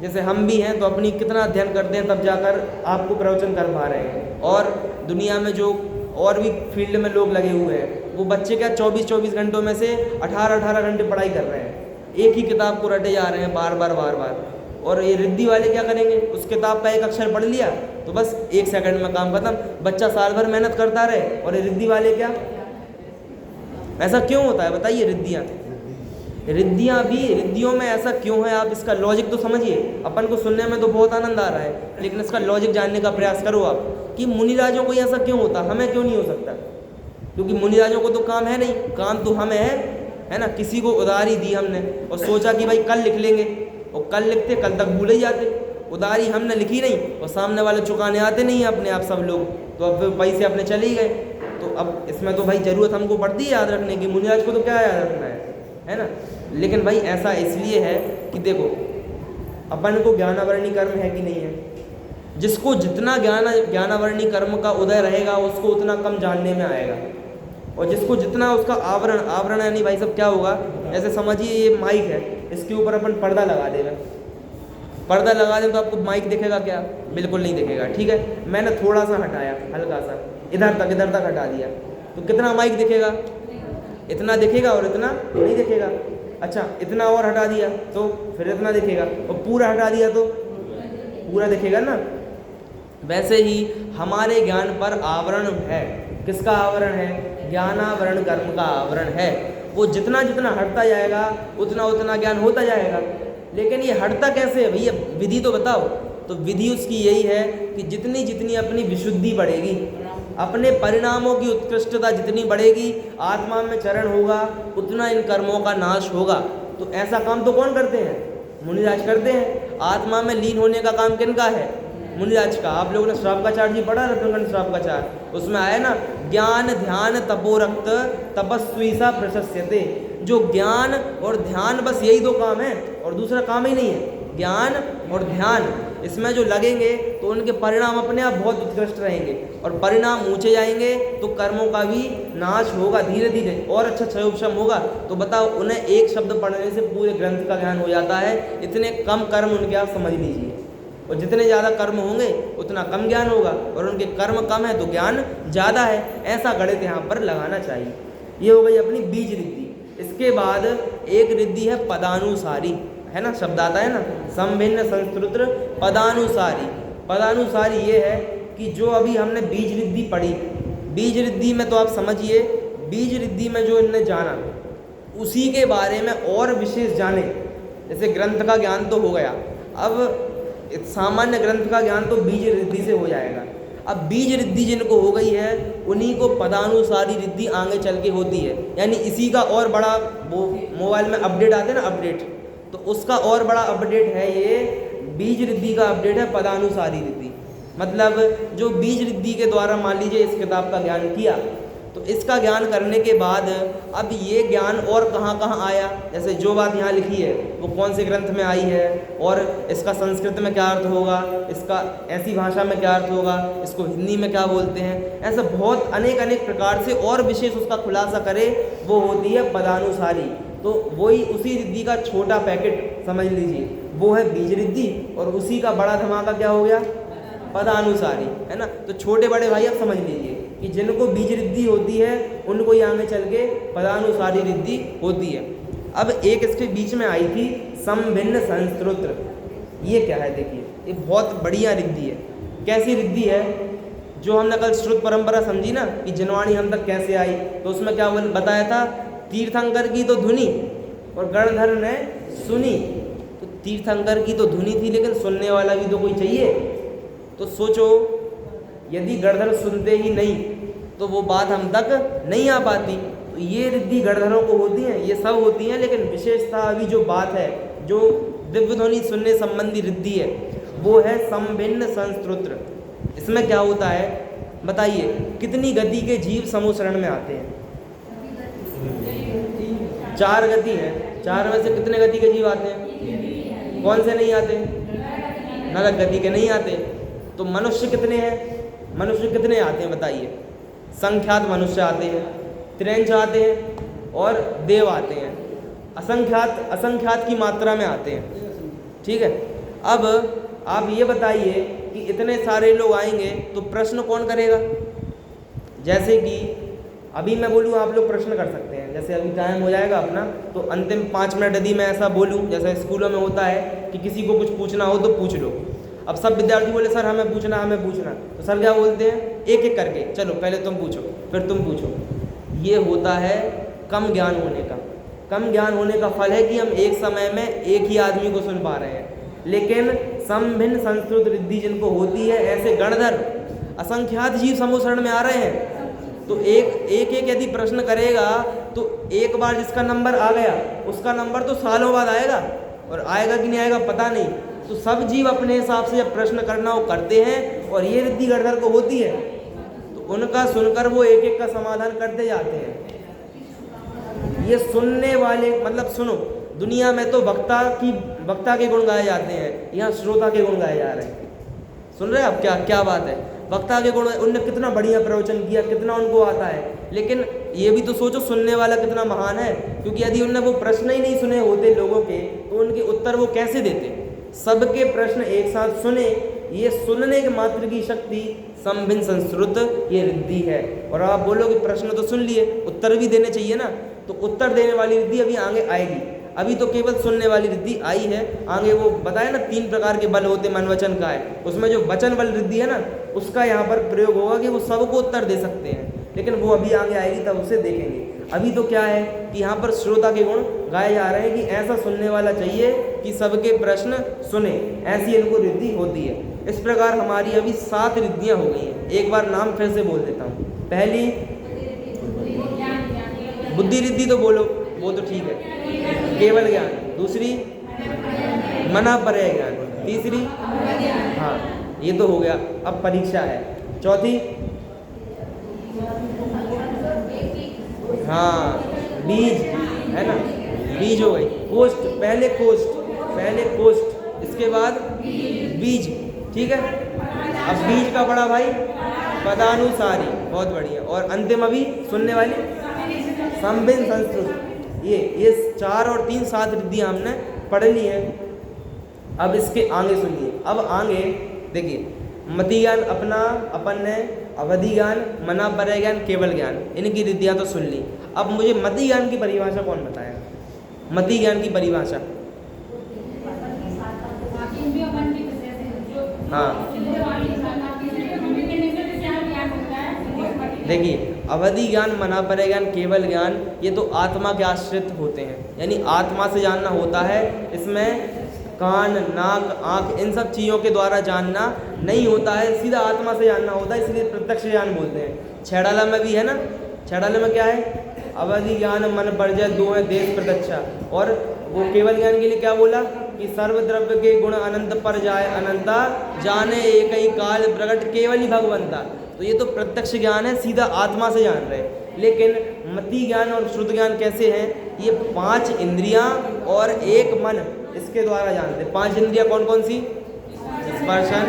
जैसे हम भी हैं तो अपनी कितना अध्ययन करते हैं तब जाकर आपको प्रवचन कर पा रहे हैं, और दुनिया में जो और भी फील्ड में लोग लगे हुए हैं, वो बच्चे क्या 24-24 घंटों में से 18-18 घंटे पढ़ाई कर रहे हैं, एक ही किताब को रटे जा रहे हैं बार बार। और ये रिद्दी वाले क्या करेंगे, उस किताब का एक अक्षर पढ़ लिया तो बस 1 सेकंड में काम खत्म। बच्चा साल भर मेहनत करता रहे और ये रिद्दी वाले क्या, ऐसा क्यों होता है बताइए? रिद्दियों में ऐसा क्यों है? आप इसका लॉजिक तो समझिए। अपन को सुनने में तो बहुत आनंद आ रहा है, लेकिन इसका लॉजिक जानने का प्रयास करो आप कि मुनिराजों को ऐसा क्यों होता, हमें क्यों नहीं हो सकता? क्योंकि मुनिराजों को तो काम है नहीं, काम तो हमें है ना। किसी को उधारी दी हमने और सोचा कि भाई कल लिख लेंगे, और कल लिखते कल तक भूल ही जाते। उधारी हमने लिखी नहीं और सामने वाले चुकाने आते नहीं अपने आप सब लोग, तो अब पैसे अपने चले ही गए। तो अब इसमें तो भाई ज़रूरत हमको पड़ती है याद रखने की, मुनिराज को तो क्या याद रखना है ना। लेकिन भाई ऐसा इसलिए है कि देखो अपन को ज्ञानावरणी कर्म है कि नहीं है, जिसको जितना ज्ञानावरणी कर्म का उदय रहेगा उसको उतना कम जानने में आएगा, और जिसको जितना उसका आवरण यानी भाई सब क्या होगा, ऐसे समझिए ये माइक है, इसके ऊपर अपन पर्दा लगा देगा, पर्दा लगा दें तो आपको माइक दिखेगा क्या? बिल्कुल नहीं दिखेगा। ठीक है, मैंने थोड़ा सा हटाया, हल्का सा इधर तक हटा दिया, तो कितना माइक दिखेगा? इतना दिखेगा और इतना नहीं दिखेगा। अच्छा, इतना और हटा दिया तो फिर इतना दिखेगा, और पूरा हटा दिया तो पूरा दिखेगा ना। वैसे ही हमारे ज्ञान पर आवरण है। किसका आवरण है? ज्ञानावरण कर्म का आवरण है। वो जितना जितना हटता जाएगा उतना उतना ज्ञान होता जाएगा। लेकिन ये हटता कैसे है भैया, विधि तो बताओ। तो विधि उसकी यही है कि जितनी जितनी अपनी विशुद्धि बढ़ेगी, अपने परिणामों की उत्कृष्टता जितनी बढ़ेगी, आत्मा में चरण होगा, उतना इन कर्मों का नाश होगा। तो ऐसा काम तो कौन करते हैं? मुनिराज करते हैं। आत्मा में लीन होने का काम किनका है? मुनिराज का। आप लोगों ने श्रावकाचार्य जी पढ़ा, रत्नखंड श्रावकाचार्य, उसमें आया ना, ज्ञान ध्यान तपोरक्त तपस्वी सा प्रशस्यते। जो ज्ञान और ध्यान, बस यही दो काम है और दूसरा काम ही नहीं है। ज्ञान और ध्यान, इसमें जो लगेंगे तो उनके परिणाम अपने आप बहुत उत्कृष्ट रहेंगे, और परिणाम ऊंचे जाएंगे तो कर्मों का भी नाश होगा धीरे धीरे, और अच्छा क्षयोपशम होगा। तो बताओ, उन्हें एक शब्द पढ़ने से पूरे ग्रंथ का ज्ञान हो जाता है। इतने कम कर्म उनके, आप समझ लीजिए। और जितने ज़्यादा कर्म होंगे उतना कम ज्ञान होगा, और उनके कर्म कम है तो ज्ञान ज़्यादा है। ऐसा गणित यहाँ पर लगाना चाहिए। ये हो गई अपनी बीज रिद्धि। इसके बाद एक रिद्धि है पदानुसारी, है ना, शब्द आता है ना, समभिन्न संस्कृत पदानुसारी। पदानुसारी ये है कि जो अभी हमने बीज रिद्धि पढ़ी, बीज रिद्धि में तो आप समझिए, बीज रिद्धि में जो इनने जाना उसी के बारे में और विशेष जाने। जैसे ग्रंथ का ज्ञान तो हो गया, अब सामान्य ग्रंथ का ज्ञान तो बीज रिद्धि से हो जाएगा। अब बीज रिद्धि जिनको हो गई है उन्हीं को पदानुसारी रिद्धि आगे चल के होती है। यानी इसी का और बड़ा, वो मोबाइल में अपडेट आते हैं ना, अपडेट, तो उसका और बड़ा अपडेट है ये बीज रिद्धि का अपडेट है पदानुसारी रिद्धि। मतलब जो बीज रिद्धि के द्वारा मान लीजिए इस किताब का ज्ञान किया, तो इसका ज्ञान करने के बाद अब ये ज्ञान और कहाँ कहाँ आया, जैसे जो बात यहाँ लिखी है वो कौन से ग्रंथ में आई है, और इसका संस्कृत में क्या अर्थ होगा, इसका ऐसी भाषा में क्या अर्थ होगा, इसको हिंदी में क्या बोलते हैं, ऐसा बहुत अनेक प्रकार से और विशेष उसका खुलासा करे, वो होती है पदानुसारी। तो वही उसी रिद्धि का छोटा पैकेट समझ लीजिए, वो है बीज रिद्धि, और उसी का बड़ा धमाका क्या हो गया, पदानुसारी, है ना। तो छोटे बड़े भाई आप समझ लीजिए कि जिनको बीज रिद्धि होती है उनको ही आगे चल के पदानुसारी रिद्धि होती है। अब एक इसके बीच में आई थी समभिन्न संस्कृत। ये क्या है देखिए, ये बहुत बढ़िया रिद्धि है। कैसी रिद्धि है? जो हमने कल श्रुत परंपरा समझी ना कि जिनवाणी हम तक कैसे आई, तो उसमें क्या बताया था, तीर्थंकर की तो धुनी और गणधर ने सुनी। तो तीर्थंकर की तो धुनी थी, लेकिन सुनने वाला भी तो कोई चाहिए। तो सोचो, यदि गणधर सुनते ही नहीं तो वो बात हम तक नहीं आ पाती। तो ये रिद्धि गणधरों को होती है, ये सब होती हैं, लेकिन विशेषता अभी जो बात है, जो दिव्य ध्वनि सुनने संबंधी रिद्धि है, वो है समभिन्न संस्कृत। इसमें क्या होता है बताइए, कितनी गति के जीव समूह शरण में आते हैं? 4 गति है। 4 में से कितने गति के जीव आते हैं? कौन से नहीं आते? नरक गति के नहीं आते। तो मनुष्य कितने हैं? मनुष्य कितने आते हैं बताइए? संख्यात मनुष्य आते हैं, त्रिंश आते हैं, और देव आते हैं। असंख्यात की मात्रा में आते हैं। ठीक है, अब आप ये बताइए कि इतने सारे लोग आएंगे तो प्रश्न कौन करेगा? जैसे कि अभी मैं बोलूँ, आप लोग प्रश्न कर सकते हैं। जैसे अभी टाइम हो जाएगा अपना, तो अंतिम 5 मिनट यदि मैं ऐसा बोलूँ, जैसे स्कूलों में होता है कि किसी को कुछ पूछना हो तो पूछ लो। अब सब विद्यार्थी बोले सर हमें पूछना, हमें पूछना, तो सर क्या बोलते हैं, एक एक करके चलो पहले तुम पूछो फिर तुम पूछो। ये होता है कम ज्ञान होने का। कम ज्ञान होने का फल है कि हम एक समय में एक ही आदमी को सुन पा रहे हैं। लेकिन समभिन्न संस्कृत रिद्धि जिनको होती है, ऐसे गणधर असंख्यात जीव समूह शरण में आ रहे हैं, तो एक एक यदि प्रश्न करेगा तो एक बार जिसका नंबर आ गया उसका नंबर तो सालों बाद आएगा, और आएगा कि नहीं आएगा पता नहीं। तो सब जीव अपने हिसाब से जब प्रश्न करना वो करते हैं, और ये रिद्धि गणधर को होती है, तो उनका सुनकर वो एक एक का समाधान करते जाते हैं। ये सुनने वाले, मतलब सुनो, दुनिया में तो वक्ता के गुण गाए जाते हैं, यहाँ श्रोता के गुण गाए जा रहे हैं। सुन रहे हैं आप क्या क्या बात है। वक्ता के गुण, उनने कितना बढ़िया प्रवचन किया, कितना उनको आता है, लेकिन ये भी तो सोचो सुनने वाला कितना महान है। क्योंकि यदि उनने वो प्रश्न ही नहीं सुने होते लोगों के, तो उनके उत्तर वो कैसे देते। सबके प्रश्न एक साथ सुने, ये सुनने के मात्र की शक्ति समभिन्न संस्कृत ये रिद्धि है। और आप बोलोगे प्रश्न तो सुन लिए, उत्तर भी देने चाहिए ना, तो उत्तर देने वाली रिद्धि अभी आगे आएगी। अभी तो केवल सुनने वाली रिद्धि आई है, आगे वो बताया ना 3 प्रकार के बल होते मन वचन का है, उसमें जो वचन बल रिद्धि है ना, उसका यहाँ पर प्रयोग होगा कि वो सबको उत्तर दे सकते हैं, लेकिन वो अभी आगे आएगी तब उसे देखेंगे। अभी तो क्या है कि यहाँ पर श्रोता के गुण गाए जा रहे हैं कि ऐसा सुनने वाला चाहिए कि सबके प्रश्न सुने, ऐसी इनको रिद्धि होती है। इस प्रकार हमारी अभी 7 रिद्धियाँ हो गई हैं। एक बार नाम फिर से बोल देता हूँ। पहली बुद्धि रिद्धि, तो बोलो वो तो ठीक है, केवल ज्ञान। दूसरी मनापरय ज्ञान। तीसरी, हाँ ये तो हो गया, अब परीक्षा है। चौथी, हाँ बीज है ना, बीज हो गई। कोष्ठ, पहले कोष्ठ, इसके बाद बीज, ठीक है। अब बीज का बड़ा भाई पदानुसारी, बहुत बढ़िया। और अंतिम अभी सुनने वाली समभिन्न संस्कृत। ये 4 और 3 7 रिद्धियाँ हमने पढ़ ली हैं। अब इसके आगे सुनिए। अब आगे देखिए, मति ज्ञान अपना अपन ने, अवधि ज्ञान, मनापरय ज्ञान, केवल ज्ञान, इनकी रिद्धियाँ तो सुन ली। अब मुझे मति ज्ञान की परिभाषा कौन बताया? मति ज्ञान की परिभाषा, हाँ देखिए, अवधि ज्ञान, मनापरय ज्ञान, केवल ज्ञान, ये तो आत्मा के आश्रित होते हैं, यानी आत्मा से जानना होता है। इसमें कान, नाक, आँख, इन सब चीज़ों के द्वारा जानना नहीं होता है, सीधा आत्मा से जानना होता है, इसलिए प्रत्यक्ष ज्ञान बोलते हैं। छेड़ाला में भी है ना, छेड़ाला में क्या है? अवधि ज्ञान मन परजय दो है देश प्रत्यक्षा। और वो केवल ज्ञान के लिए क्या बोला कि सर्वद्रव्य के गुण अनंत पर जाए अनंता, जाने एक ही काल प्रकट केवल ही भगवंता। तो ये तो प्रत्यक्ष ज्ञान है, सीधा आत्मा से जान रहे हैं। लेकिन मति ज्ञान और श्रुत ज्ञान कैसे हैं? ये 5 इंद्रियां और 1 मन, इसके द्वारा जानते हैं। 5 इंद्रियां कौन कौन सी? स्पर्शन,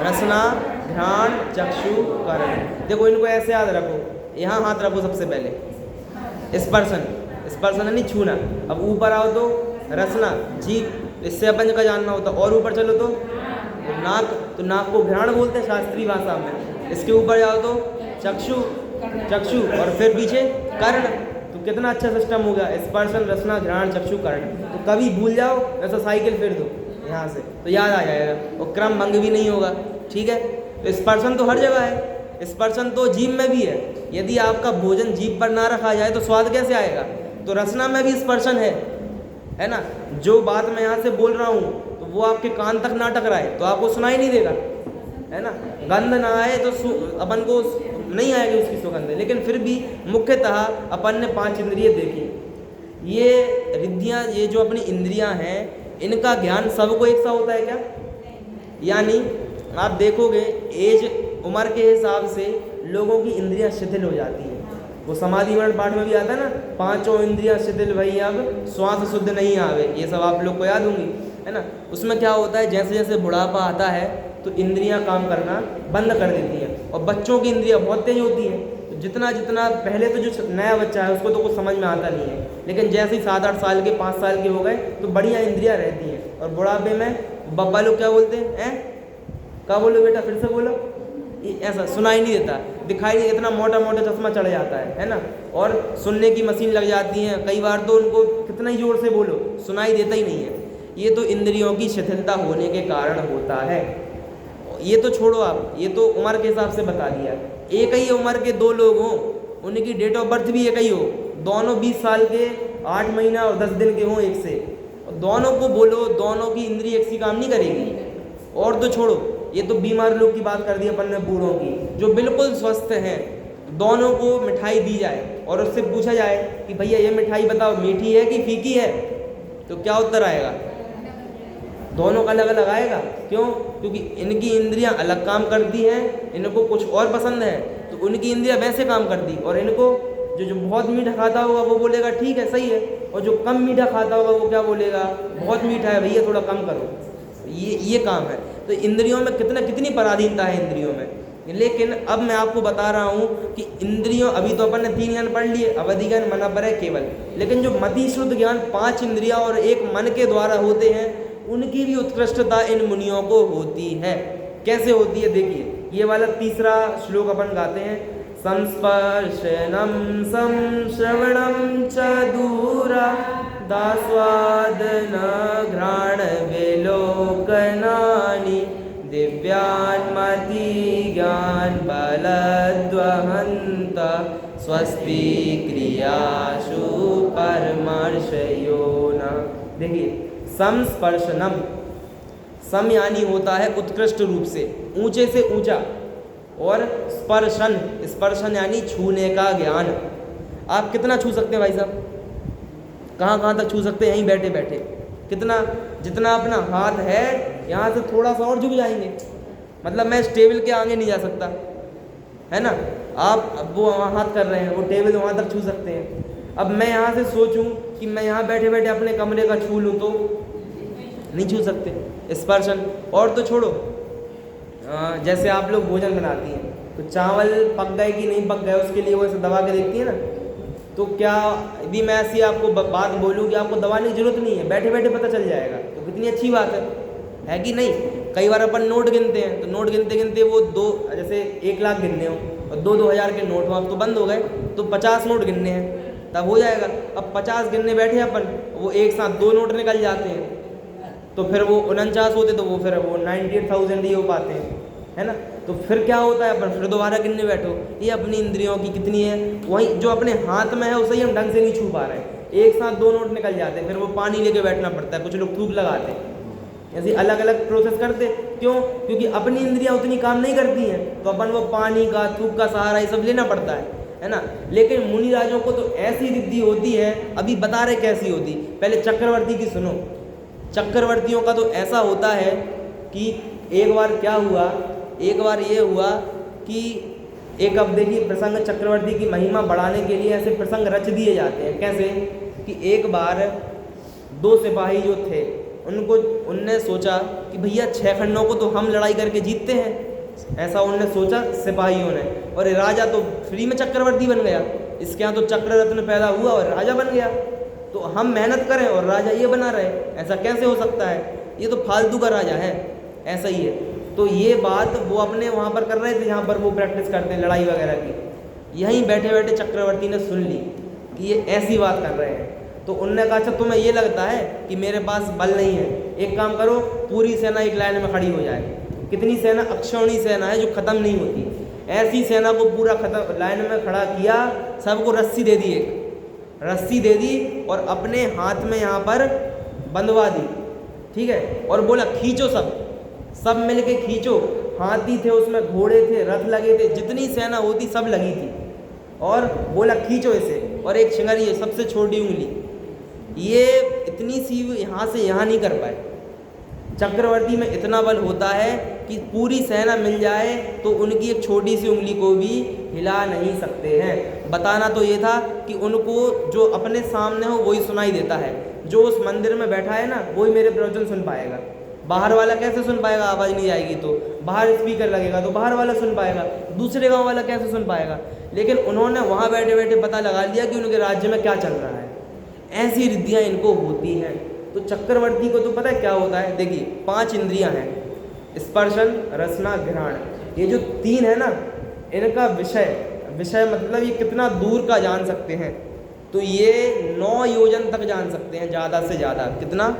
रसना, घ्राण, चक्षु, कर्ण। देखो इनको ऐसे याद रखो, यहाँ हाथ रखो सबसे पहले। स्पर्शन, स्पर्शन नहीं छूना। अब ऊपर आओ तो रसना, जीभ, इससे अपन का जानना होता। और ऊपर चलो तो नाक, तो नाक को घ्राण बोलते हैं शास्त्रीय भाषा में। इसके ऊपर जाओ तो चक्षु, चक्षु, और फिर पीछे कर्ण। तो कितना अच्छा सिस्टम हो गया, स्पर्शन, रसना, घ्राण, चक्षु, कर्ण। तो कभी भूल जाओ ऐसा साइकिल फेर दो यहाँ से, तो याद आ जाएगा, और क्रम भंग भी नहीं होगा, ठीक है। तो स्पर्शन तो हर जगह है, स्पर्शन तो जीभ में भी है। यदि आपका भोजन जीभ पर ना रखा जाए तो स्वाद कैसे आएगा? तो रसना में भी स्पर्शन है ना। जो बात मैं यहाँ से बोल रहा हूँ तो वो आपके कान तक ना टकराए तो आपको सुनाई नहीं देगा, है ना। गंध ना आए तो अपन को नहीं आएगी उसकी सुगंध, लेकिन फिर भी मुख्यतः अपन ने 5 इंद्रिय देखी। ये रिद्धियाँ, ये जो अपनी इंद्रियाँ हैं, इनका ज्ञान सबको एक सा होता है क्या? यानी आप देखोगे एज, उम्र के हिसाब से लोगों की इंद्रियां शिथिल हो जाती हैं। वो समाधि वर्ण पाठ में भी आता है ना, 5 इंद्रियां शिथिल भई अब श्वास शुद्ध नहीं आवे, ये सब आप लोग को याद होंगी, है ना। उसमें क्या होता है, जैसे जैसे बुढ़ापा आता है तो इंद्रियां काम करना बंद कर देती हैं, और बच्चों की इंद्रियां बहुत तेज होती हैं। तो जितना जितना पहले तो जो नया बच्चा है उसको तो कुछ समझ में आता नहीं है, लेकिन जैसे ही 7-8 साल के, 5 साल के हो गए तो बढ़िया इंद्रियां रहती हैं। और बुढ़ापे में बब्बा लोग क्या बोलते हैं? क्या बोलो बेटा, फिर से बोलो। ऐसा सुनाई नहीं देता, दिखाई नहीं, इतना मोटा मोटा चश्मा चढ़ जाता है ना। और सुनने की मशीन लग जाती है, कई बार तो उनको कितना ही ज़ोर से बोलो सुनाई देता ही नहीं है। ये तो इंद्रियों की शिथिलता होने के कारण होता है। ये तो छोड़ो आप, ये तो उम्र के हिसाब से बता दिया। एक ही उम्र के दो लोग हों, उनकी डेट ऑफ बर्थ भी एक ही हो, दोनों 20 साल के 8 महीना और 10 दिन के हों एक से, दोनों को बोलो, दोनों की इंद्रिय एक सी काम नहीं करेगी। और तो छोड़ो, ये तो बीमार लोग की बात कर दी अपन ने, बूढ़ों की, जो बिल्कुल स्वस्थ हैं, दोनों को मिठाई दी जाए और उससे पूछा जाए कि भैया ये मिठाई बताओ मीठी है कि फीकी है, तो क्या उत्तर आएगा? दोनों का अलग अलग आएगा। क्यों? क्योंकि इनकी इंद्रियां अलग काम करती हैं, इनको कुछ और पसंद है तो उनकी इंद्रियां वैसे काम करती, और इनको जो बहुत मीठा खाता होगा वो बोलेगा ठीक है सही है, और जो कम मीठा खाता होगा वो क्या बोलेगा? बहुत मीठा है भैया, थोड़ा कम करो। ये काम है। तो इंद्रियों में कितनी पराधीनता है इंद्रियों में। लेकिन अब मैं आपको बता रहा हूँ कि इंद्रियों, अभी तो अपन ने 3 ज्ञान पढ़ लिए, अवधि ज्ञान, मन पर है केवल, लेकिन जो मति शुद्ध ज्ञान 5 इंद्रियां और 1 मन के द्वारा होते हैं, उनकी भी उत्कृष्टता इन मुनियों को होती है। कैसे होती है? देखिए, ये वाला तीसरा श्लोक अपन गाते हैं, संस्पर्शनम संश्रवणम च दूरा दास्वादन घ्राण विलोकनानि दिव्यान्मति ज्ञान बलद्वहंत स्वस्ति क्रियासु परमर्शयोना। देखिए, संस्पर्शनम, सम यानी होता है उत्कृष्ट रूप से, ऊंचे से ऊंचा, और स्पर्शन, स्पर्शन यानी छूने का ज्ञान। आप कितना छू सकते हैं भाई साहब? कहाँ तक छू सकते हैं? यहीं बैठे बैठे कितना, जितना अपना हाथ है यहाँ से थोड़ा सा और झुक जाएंगे, मतलब मैं इस टेबल के आगे नहीं जा सकता, है ना। आप अब वो वहाँ हाथ कर रहे हैं, वो टेबल वहाँ तक छू सकते हैं। अब मैं यहाँ से सोचूं कि मैं यहाँ बैठे बैठे अपने कमरे का छू लूँ तो नहीं छू सकते, स्पर्शन। और तो छोड़ो, जैसे आप लोग भोजन बनाती हैं तो चावल पक गए कि नहीं पक गए उसके लिए वो ऐसे दबा के देखती है ना, तो क्या यदि मैं ऐसी आपको बात बोलूँ कि आपको दबाने की जरूरत नहीं है, बैठे बैठे पता चल जाएगा, तो कितनी अच्छी बात है कि नहीं। कई बार अपन नोट गिनते हैं, तो नोट गिनते गिनते वो जैसे 1 लाख गिनने हो और 2-2 हज़ार के नोट हो, अब तो बंद हो गए, तो 50 नोट गिनने हैं, तब हो जाएगा। अब 50 गिनने बैठे अपन, वो एक साथ 2 नोट निकल जाते हैं, तो फिर वो 49 होते, तो वो फिर वो 98,000 ही हो पाते हैं, है ना। तो फिर क्या होता है, अपन फिर दोबारा गिनने बैठो। ये अपनी इंद्रियों की कितनी है, वही जो अपने हाथ में है उसे ही हम ढंग से नहीं छू पा रहे हैं, एक साथ 2 नोट निकल जाते हैं, फिर वो पानी लेके बैठना पड़ता है, कुछ लोग थूक लगाते हैं, ऐसे अलग अलग प्रोसेस करते। क्यों? क्योंकि अपनी इंद्रियां उतनी काम नहीं करती हैं, तो अपन वो पानी का, थूक का सहारा ये सब लेना पड़ता है ना। लेकिन मुनि राजों को तो ऐसी रिद्धि होती है, अभी बता रहे कैसी होती। पहले चक्रवर्ती की सुनो। चक्रवर्तियों का तो ऐसा होता है कि एक बार क्या हुआ, एक बार ये हुआ कि एक, अब देखिए प्रसंग, चक्रवर्ती की महिमा बढ़ाने के लिए ऐसे प्रसंग रच दिए जाते हैं। कैसे कि एक बार 2 सिपाही जो थे उनने सोचा कि भैया 6 खंडों को तो हम लड़ाई करके जीतते हैं, ऐसा उनने सोचा सिपाहियों ने, और राजा तो फ्री में चक्रवर्ती बन गया, इसके यहाँ तो चक्र रत्न पैदा हुआ और राजा बन गया, तो हम मेहनत करें और राजा ये बना रहे, ऐसा कैसे हो सकता है, ये तो फालतू का राजा है, ऐसा ही है। तो ये बात वो अपने वहाँ पर कर रहे थे जहाँ पर वो प्रैक्टिस करते हैं लड़ाई वगैरह की, यहीं बैठे बैठे चक्रवर्ती ने सुन ली कि ये ऐसी बात कर रहे हैं, तो उनने कहा अच्छा तुम्हें ये लगता है कि मेरे पास बल नहीं है, एक काम करो, पूरी सेना एक लाइन में खड़ी हो जाए। कितनी सेना? अक्षौणी सेना है जो ख़त्म नहीं होती, ऐसी सेना को पूरा खत्म लाइन में खड़ा किया, सबको रस्सी दे दी, एक रस्सी दे दी और अपने हाथ में यहाँ पर बंधवा दी, ठीक है, और बोला खींचो, सब मिल के खींचो। हाथी थे उसमें, घोड़े थे, रथ लगे थे, जितनी सेना होती सब लगी थी, और बोला खींचो इसे, और एक शिंगरी है सबसे छोटी उंगली, ये इतनी सी यहाँ से यहाँ नहीं कर पाए। चक्रवर्ती में इतना बल होता है कि पूरी सेना मिल जाए तो उनकी एक छोटी सी उंगली को भी हिला नहीं सकते हैं। बताना तो ये था कि उनको जो अपने सामने हो वही सुनाई देता है, जो उस मंदिर में बैठा है ना वही मेरे प्रवचन सुन पाएगा, बाहर वाला कैसे सुन पाएगा? आवाज़ नहीं आएगी तो बाहर स्पीकर लगेगा तो बाहर वाला सुन पाएगा, दूसरे गांव वाला कैसे सुन पाएगा? लेकिन उन्होंने वहाँ बैठे बैठे पता लगा लिया कि उनके राज्य में क्या चल रहा है। ऐसी रिद्धियाँ इनको होती हैं। तो चक्रवर्ती को तो पता है क्या होता है, देखिए 5 इंद्रियाँ हैं, स्पर्शन, रसना, घ्राण, ये जो 3 है ना, इनका विषय मतलब ये कितना दूर का जान सकते हैं, तो ये 9 योजन तक जान सकते हैं ज़्यादा से ज़्यादा। कितना?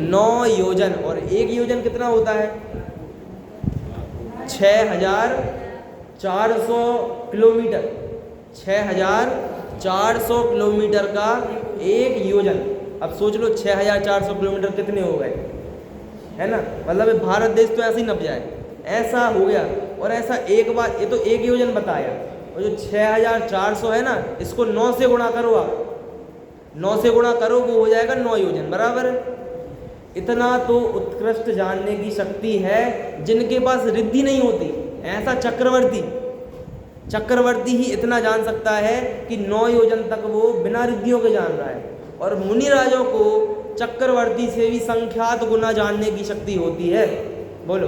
9 योजन। और एक योजन कितना होता है? 6400 किलोमीटर। 6400 किलोमीटर का एक योजन। अब सोच लो 6400 किलोमीटर कितने हो गए, है ना? मतलब भारत देश तो ऐसे ही नप जाए, ऐसा हो गया। और ऐसा एक बार, ये तो एक योजन बताया, और जो 6400 है ना, इसको 9 से गुणा करो आप, 9 से गुणा करो, वो हो जाएगा 9 योजन बराबर। इतना तो उत्कृष्ट जानने की शक्ति है जिनके पास रिद्धि नहीं होती। ऐसा चक्रवर्ती ही इतना जान सकता है कि 9 योजन तक वो बिना रिद्धियों के जान रहा है। और मुनि राजों को चक्रवर्ती से भी संख्यात गुना जानने की शक्ति होती है। बोलो,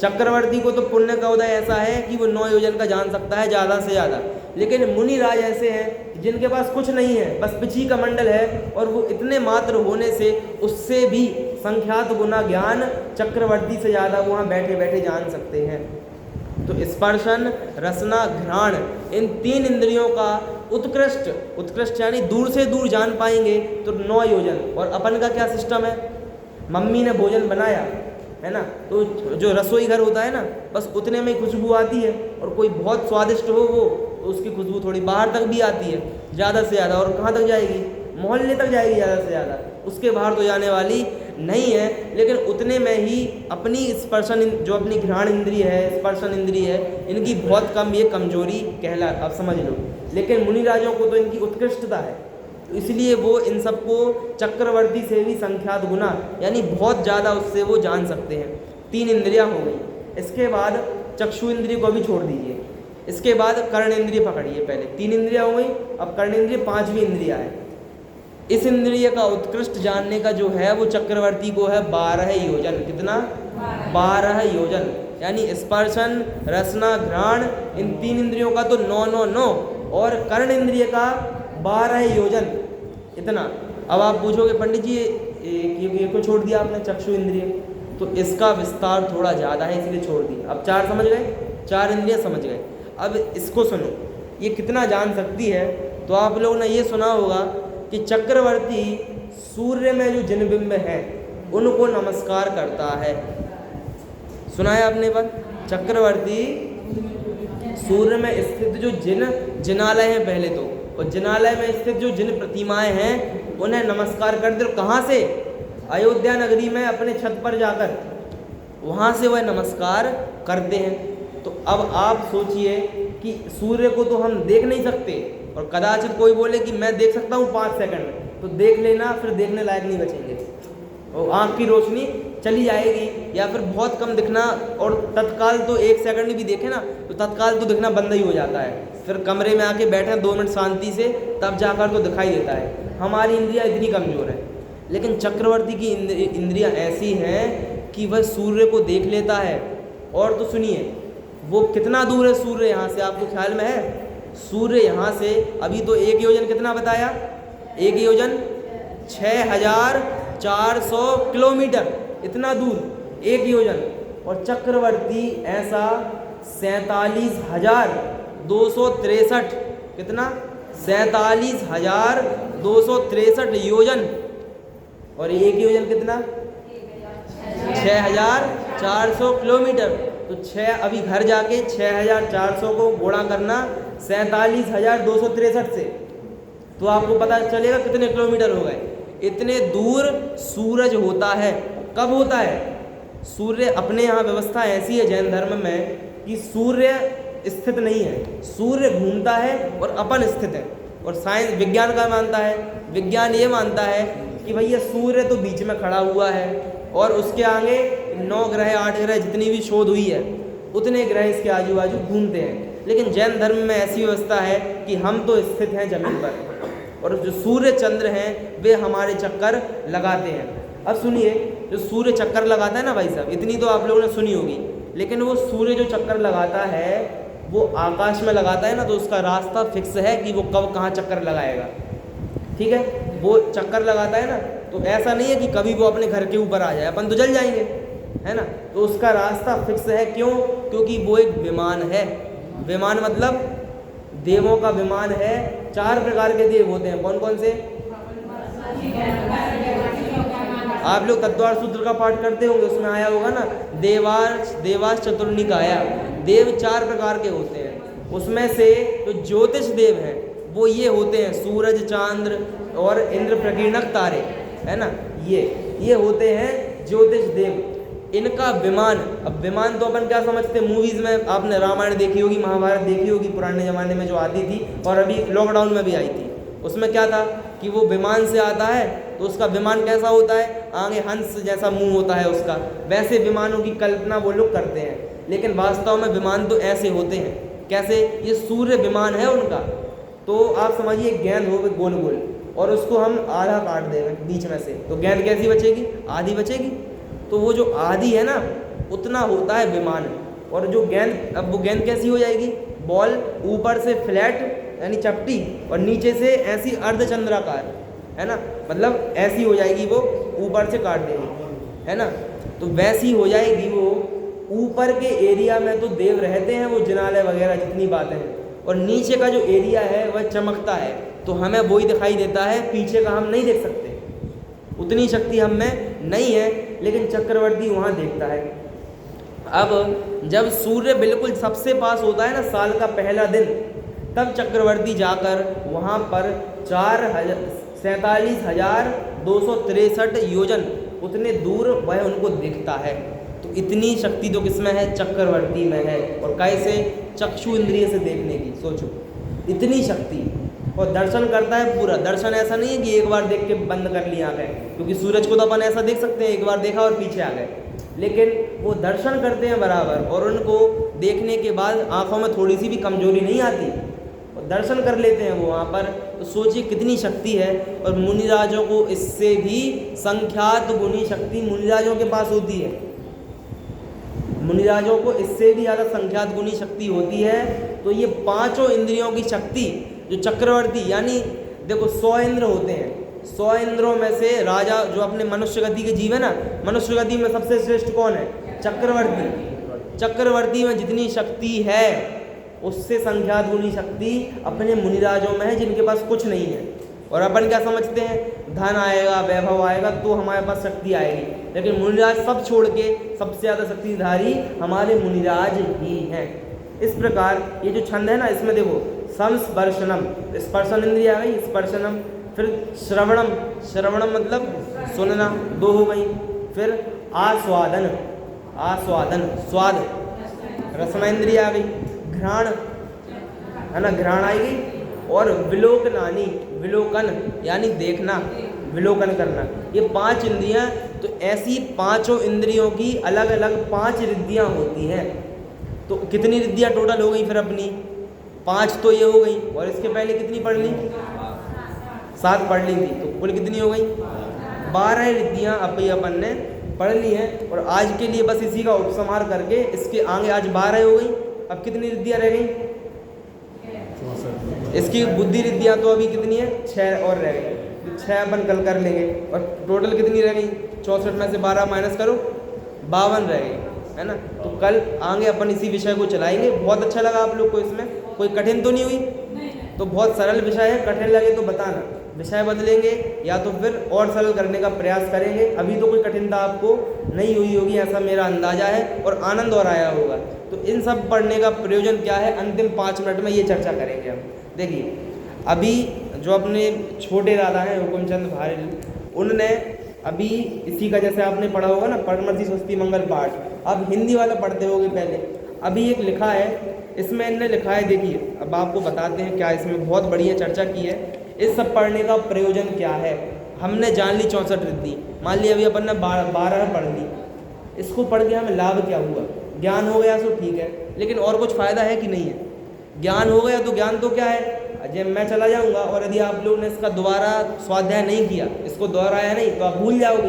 चक्रवर्ती को तो पुण्य का उदय ऐसा है कि वो 9 योजन का जान सकता है ज़्यादा से ज़्यादा, लेकिन मुनि राज ऐसे हैं जिनके पास कुछ नहीं है, बस पिछी का मंडल है, और वो इतने मात्र होने से उससे भी संख्यात गुना ज्ञान चक्रवर्ती से ज़्यादा वहाँ बैठे बैठे जान सकते हैं। तो स्पर्शन, रसना, घ्राण, इन 3 इंद्रियों का उत्कृष्ट यानी दूर से दूर जान पाएंगे तो 9 योजन। और अपन का क्या सिस्टम है? मम्मी ने भोजन बनाया है ना, तो जो रसोई घर होता है ना, बस उतने में खुशबू आती है, और कोई बहुत स्वादिष्ट हो वो, तो उसकी खुशबू थोड़ी बाहर तक भी आती है ज़्यादा से ज़्यादा। और कहाँ तक जाएगी? मोहल्ले तक जाएगी ज़्यादा से ज़्यादा, उसके बाहर तो जाने वाली नहीं है। लेकिन उतने में ही अपनी स्पर्शन, जो अपनी घ्राण इंद्रिय है, स्पर्शन इंद्रिय है, इनकी बहुत कम ये कमजोरी कहला, अब समझ लो। लेकिन मुनि राजों को तो इनकी उत्कृष्टता है, तो इसलिए वो इन सबको चक्रवर्ती से भी संख्यात गुना यानी बहुत ज़्यादा उससे वो जान सकते हैं। 3 इंद्रियां हो गई। इसके बाद चक्षु इंद्रिय को भी छोड़ दीजिए। इसके बाद कर्ण इंद्रिय पकड़िए। पहले 3 इंद्रियां हो गई, अब कर्ण इंद्रिय 5वीं इंद्रिया है। इस इंद्रिय का उत्कृष्ट जानने का जो है वो चक्रवर्ती को है 12 योजन। कितना? 12 योजन। यानी स्पर्शन, रसना, घ्राण, इन 3 इंद्रियों का तो 9, और कर्ण इंद्रिय का 12 योजन। इतना। अब आप पूछोगे पंडित जी ये को छोड़ दिया आपने चक्षु इंद्रिय, तो इसका विस्तार थोड़ा ज़्यादा है इसलिए छोड़ दिया। अब 4 समझ गए, 4 इंद्रियां समझ गए। अब इसको सुनो, ये कितना जान सकती है। तो आप लोगों ने ये सुना होगा कि चक्रवर्ती सूर्य में जो जिनबिंब हैं उनको नमस्कार करता है। सुना है आपने बात? चक्रवर्ती सूर्य में स्थित जो जिनालय हैं पहले तो, और जिनालय में स्थित जो जिन प्रतिमाएं हैं उन्हें नमस्कार करते। कहाँ से? अयोध्या नगरी में अपने छत पर जाकर वहाँ से वह नमस्कार करते हैं। तो अब आप सोचिए कि सूर्य को तो हम देख नहीं सकते, और कदाचित कोई बोले कि मैं देख सकता हूँ 5 सेकंड में, तो देख लेना, फिर देखने लायक नहीं बचेंगे, और आँख की रोशनी चली जाएगी, या फिर बहुत कम दिखना, और तत्काल तो 1 सेकंड भी देखे ना तो तत्काल तो दिखना बंद ही हो जाता है। फिर कमरे में आके बैठे 2 मिनट शांति से, तब जाकर तो दिखाई देता है। हमारी इंद्रियाँ इतनी कमज़ोर है। लेकिन चक्रवर्ती की इंद्रियाँ ऐसी हैं कि वह सूर्य को देख लेता है। और तो सुनिए, वो कितना दूर है सूर्य यहाँ से, आपको ख्याल में है? सूर्य यहाँ से अभी तो 1 योजन कितना बताया? 1 योजन 6400 किलोमीटर, इतना दूर 1 योजन। और चक्रवर्ती ऐसा 47,263, कितना? 47,263 योजन। और 1 योजन कितना? 6400 किलोमीटर। तो 6 अभी घर जाके 6400 को गुणा करना 47,263 से, तो आपको पता चलेगा कितने किलोमीटर हो गए। इतने दूर सूरज होता है। कब होता है? सूर्य, अपने यहाँ व्यवस्था ऐसी है जैन धर्म में कि सूर्य स्थित नहीं है, सूर्य घूमता है और अपन स्थित है। और साइंस, विज्ञान का मानता है, विज्ञान ये मानता है कि भैया सूर्य तो बीच में खड़ा हुआ है, और उसके आगे 9 ग्रह 8 ग्रह जितनी भी शोध हुई है उतने ग्रह इसके आजू बाजू घूमते हैं। लेकिन जैन धर्म में ऐसी व्यवस्था है कि हम तो स्थित हैं जमीन पर, और जो सूर्य चंद्र हैं वे हमारे चक्कर लगाते हैं। अब सुनिए, जो सूर्य चक्कर लगाता है ना भाई साहब, इतनी तो आप लोगों ने सुनी होगी, लेकिन वो सूर्य जो चक्कर लगाता है वो आकाश में लगाता है ना, तो उसका रास्ता फिक्स है कि वो कब कहाँ चक्कर लगाएगा। ठीक है, वो चक्कर लगाता है ना, तो ऐसा नहीं है कि कभी वो अपने घर के ऊपर आ जाए, अपन तो जल जाएंगे, है ना। तो उसका रास्ता फिक्स है। क्यों? क्योंकि वो एक विमान है, विमान मतलब देवों का विमान है। 4 प्रकार के देव होते हैं, कौन कौन से? आप लोग तत्वार सूत्र का पाठ करते होंगे, उसमें आया होगा ना, देवास चतुर्निकाया। देव 4 प्रकार के होते हैं। उसमें से जो ज्योतिष देव हैं वो ये होते हैं सूरज, चांद्र और इंद्र प्रकीर्णक तारे, है ना, ये होते हैं ज्योतिष देव। इनका विमान, अब विमान तो अपन क्या समझते हैं, मूवीज़ में आपने रामायण देखी होगी, महाभारत देखी होगी, पुराने ज़माने में जो आती थी और अभी लॉकडाउन में भी आई थी। उसमें क्या था कि वो विमान से आता है तो उसका विमान कैसा होता है, आगे हंस जैसा मुंह होता है उसका, वैसे विमानों की कल्पना वो लोग करते हैं। लेकिन वास्तव में विमान तो ऐसे होते हैं। कैसे? ये सूर्य विमान है उनका। तो आप समझिए गेंद हो गई गोल गोल और उसको हम आधा काट देंगे बीच में से, तो गेंद कैसी बचेगी? आधी बचेगी। तो वो जो आधी है ना, उतना होता है विमान। और जो गेंद, अब वो गेंद कैसी हो जाएगी? बॉल ऊपर से फ्लैट यानी चपटी और नीचे से ऐसी अर्धचंद्राकार, है ना, मतलब ऐसी हो जाएगी, वो ऊपर से काट देंगे, है ना, तो वैसी हो जाएगी वो। ऊपर के एरिया में तो देव रहते हैं, वो जिनालय वगैरह जितनी बातें हैं, और नीचे का जो एरिया है वह चमकता है, तो हमें वही दिखाई देता है, पीछे का हम नहीं देख सकते, उतनी शक्ति हम में नहीं है। लेकिन चक्रवर्ती वहाँ देखता है। अब जब सूर्य बिल्कुल सबसे पास होता है ना, साल का पहला दिन, तब चक्रवर्ती जाकर वहाँ पर 47,263 योजन उतने दूर वह उनको दिखता है। तो इतनी शक्ति तो किसमें है? चक्रवर्ती में है। और कैसे? चक्षु इंद्रिय से देखने की, सोचो इतनी शक्ति। और दर्शन करता है पूरा। दर्शन ऐसा नहीं है कि एक बार देख के बंद कर लिया गए, क्योंकि सूरज को तो अपन ऐसा देख सकते हैं, एक बार देखा और पीछे आ गए, लेकिन वो दर्शन करते हैं बराबर, और उनको देखने के बाद आंखों में थोड़ी सी भी कमजोरी नहीं आती, और दर्शन कर लेते हैं वो वहाँ पर। तो सोचिए कितनी शक्ति है। और मुनिराजों को इससे भी संख्यात गुनी शक्ति मुनिराजों के पास होती है। मुनिराजों को इससे भी ज़्यादा संख्यात गुनी शक्ति होती है। तो ये 5 इंद्रियों की शक्ति जो चक्रवर्ती, यानी देखो 100 इंद्र होते हैं, 100 इंद्रों में से राजा जो अपने मनुष्य गति के जीव है ना, मनुष्य गति में सबसे श्रेष्ठ कौन है? चक्रवर्ती। चक्रवर्ती में जितनी शक्ति है उससे संख्यात गुनी शक्ति अपने मुनिराजों में है, जिनके पास कुछ नहीं है। और अपन क्या समझते हैं, धन आएगा, वैभव आएगा तो हमारे पास शक्ति आएगी, लेकिन मुनिराज सब छोड़ के सबसे ज़्यादा शक्तिधारी हमारे मुनिराज ही हैं। इस प्रकार ये जो छंद है ना, इसमें देखो संस्पर्शनम, स्पर्शन इंद्रिय आ गई, स्पर्शनम, फिर श्रवणम, श्रवणम मतलब सुनना, 2 हो गई, फिर आस्वादन, आस्वादन स्वाद, रसना इंद्रिय आ गई, घ्राण है ना, घ्राण आएगी, और विलोकनानी, विलोकन यानी देखना, विलोकन करना, ये 5 इंद्रियां। तो ऐसी 5 इंद्रियों की अलग अलग 5 रिद्धियां होती हैं। तो कितनी रिद्धियां टोटल हो गई फिर अपनी? 5 तो ये हो गई, और इसके पहले कितनी पढ़ ली? 7 पढ़ ली थी, तो कुल कितनी हो गई? 12 रिद्धियां अपन ने पढ़ ली हैं। और आज के लिए बस इसी का उपसंहार करके इसके आगे आज 12 हो गई। अब कितनी रिद्धियां रह गई? इसकी बुद्धि रिद्धियां तो अभी कितनी है? 6 और रह गई, तो 6 अपन कल कर लेंगे। और टोटल कितनी रह गई? 64 में से 12 माइनस करो, 52 रह गई, है ना। तो कल आगे अपन इसी विषय को चलाएंगे। बहुत अच्छा लगा आप लोग को? इसमें कोई कठिन तो नहीं हुई? तो बहुत सरल विषय है, कठिन लगे तो बताना, विषय बदलेंगे या तो फिर और सरल करने का प्रयास करेंगे। अभी तो कोई कठिनता आपको नहीं हुई होगी, ऐसा मेरा अंदाजा है, और आनंद और आया होगा। तो इन सब पढ़ने का प्रयोजन क्या है, अंतिम 5 मिनट में ये चर्चा करेंगे हम। देखिए, अभी जो अपने छोटे दादा हैं हुकुमचंद भारेल, उनने अभी इसी का, जैसे आपने पढ़ा होगा ना, परमर्शी स्वस्ति मंगल पाठ, आप हिंदी वाला पढ़ते होगे पहले, अभी एक लिखा है, इसमें इनने लिखा है, देखिए अब आपको बताते हैं क्या इसमें बहुत बढ़िया चर्चा की है। इस सब पढ़ने का प्रयोजन क्या है? हमने जान ली 64 रिद्धि, मान ली अभी अपन ने 12 पढ़ ली, इसको पढ़ के हमें लाभ क्या हुआ? ज्ञान हो गया तो ठीक है, लेकिन और कुछ फ़ायदा है कि नहीं है? ज्ञान हो गया तो ज्ञान तो क्या है, जब मैं चला जाऊंगा और यदि आप लोगों ने इसका दोबारा स्वाध्याय नहीं किया, इसको दोहराया नहीं, तो आप भूल जाओगे,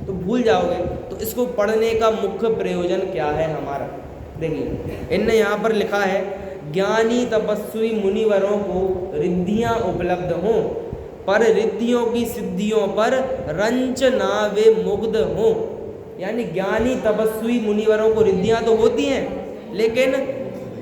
तो भूल जाओगे। तो इसको पढ़ने का मुख्य प्रयोजन क्या है हमारा? देखिए, इनने यहाँ पर लिखा है, ज्ञानी तपस्वी मुनिवरों को रिद्धियाँ उपलब्ध हों, पर रिद्धियों की सिद्धियों पर रंच ना वे मुग्ध हों। यानी ज्ञानी तपस्वी मुनिवरों को रिद्धियाँ तो होती हैं, लेकिन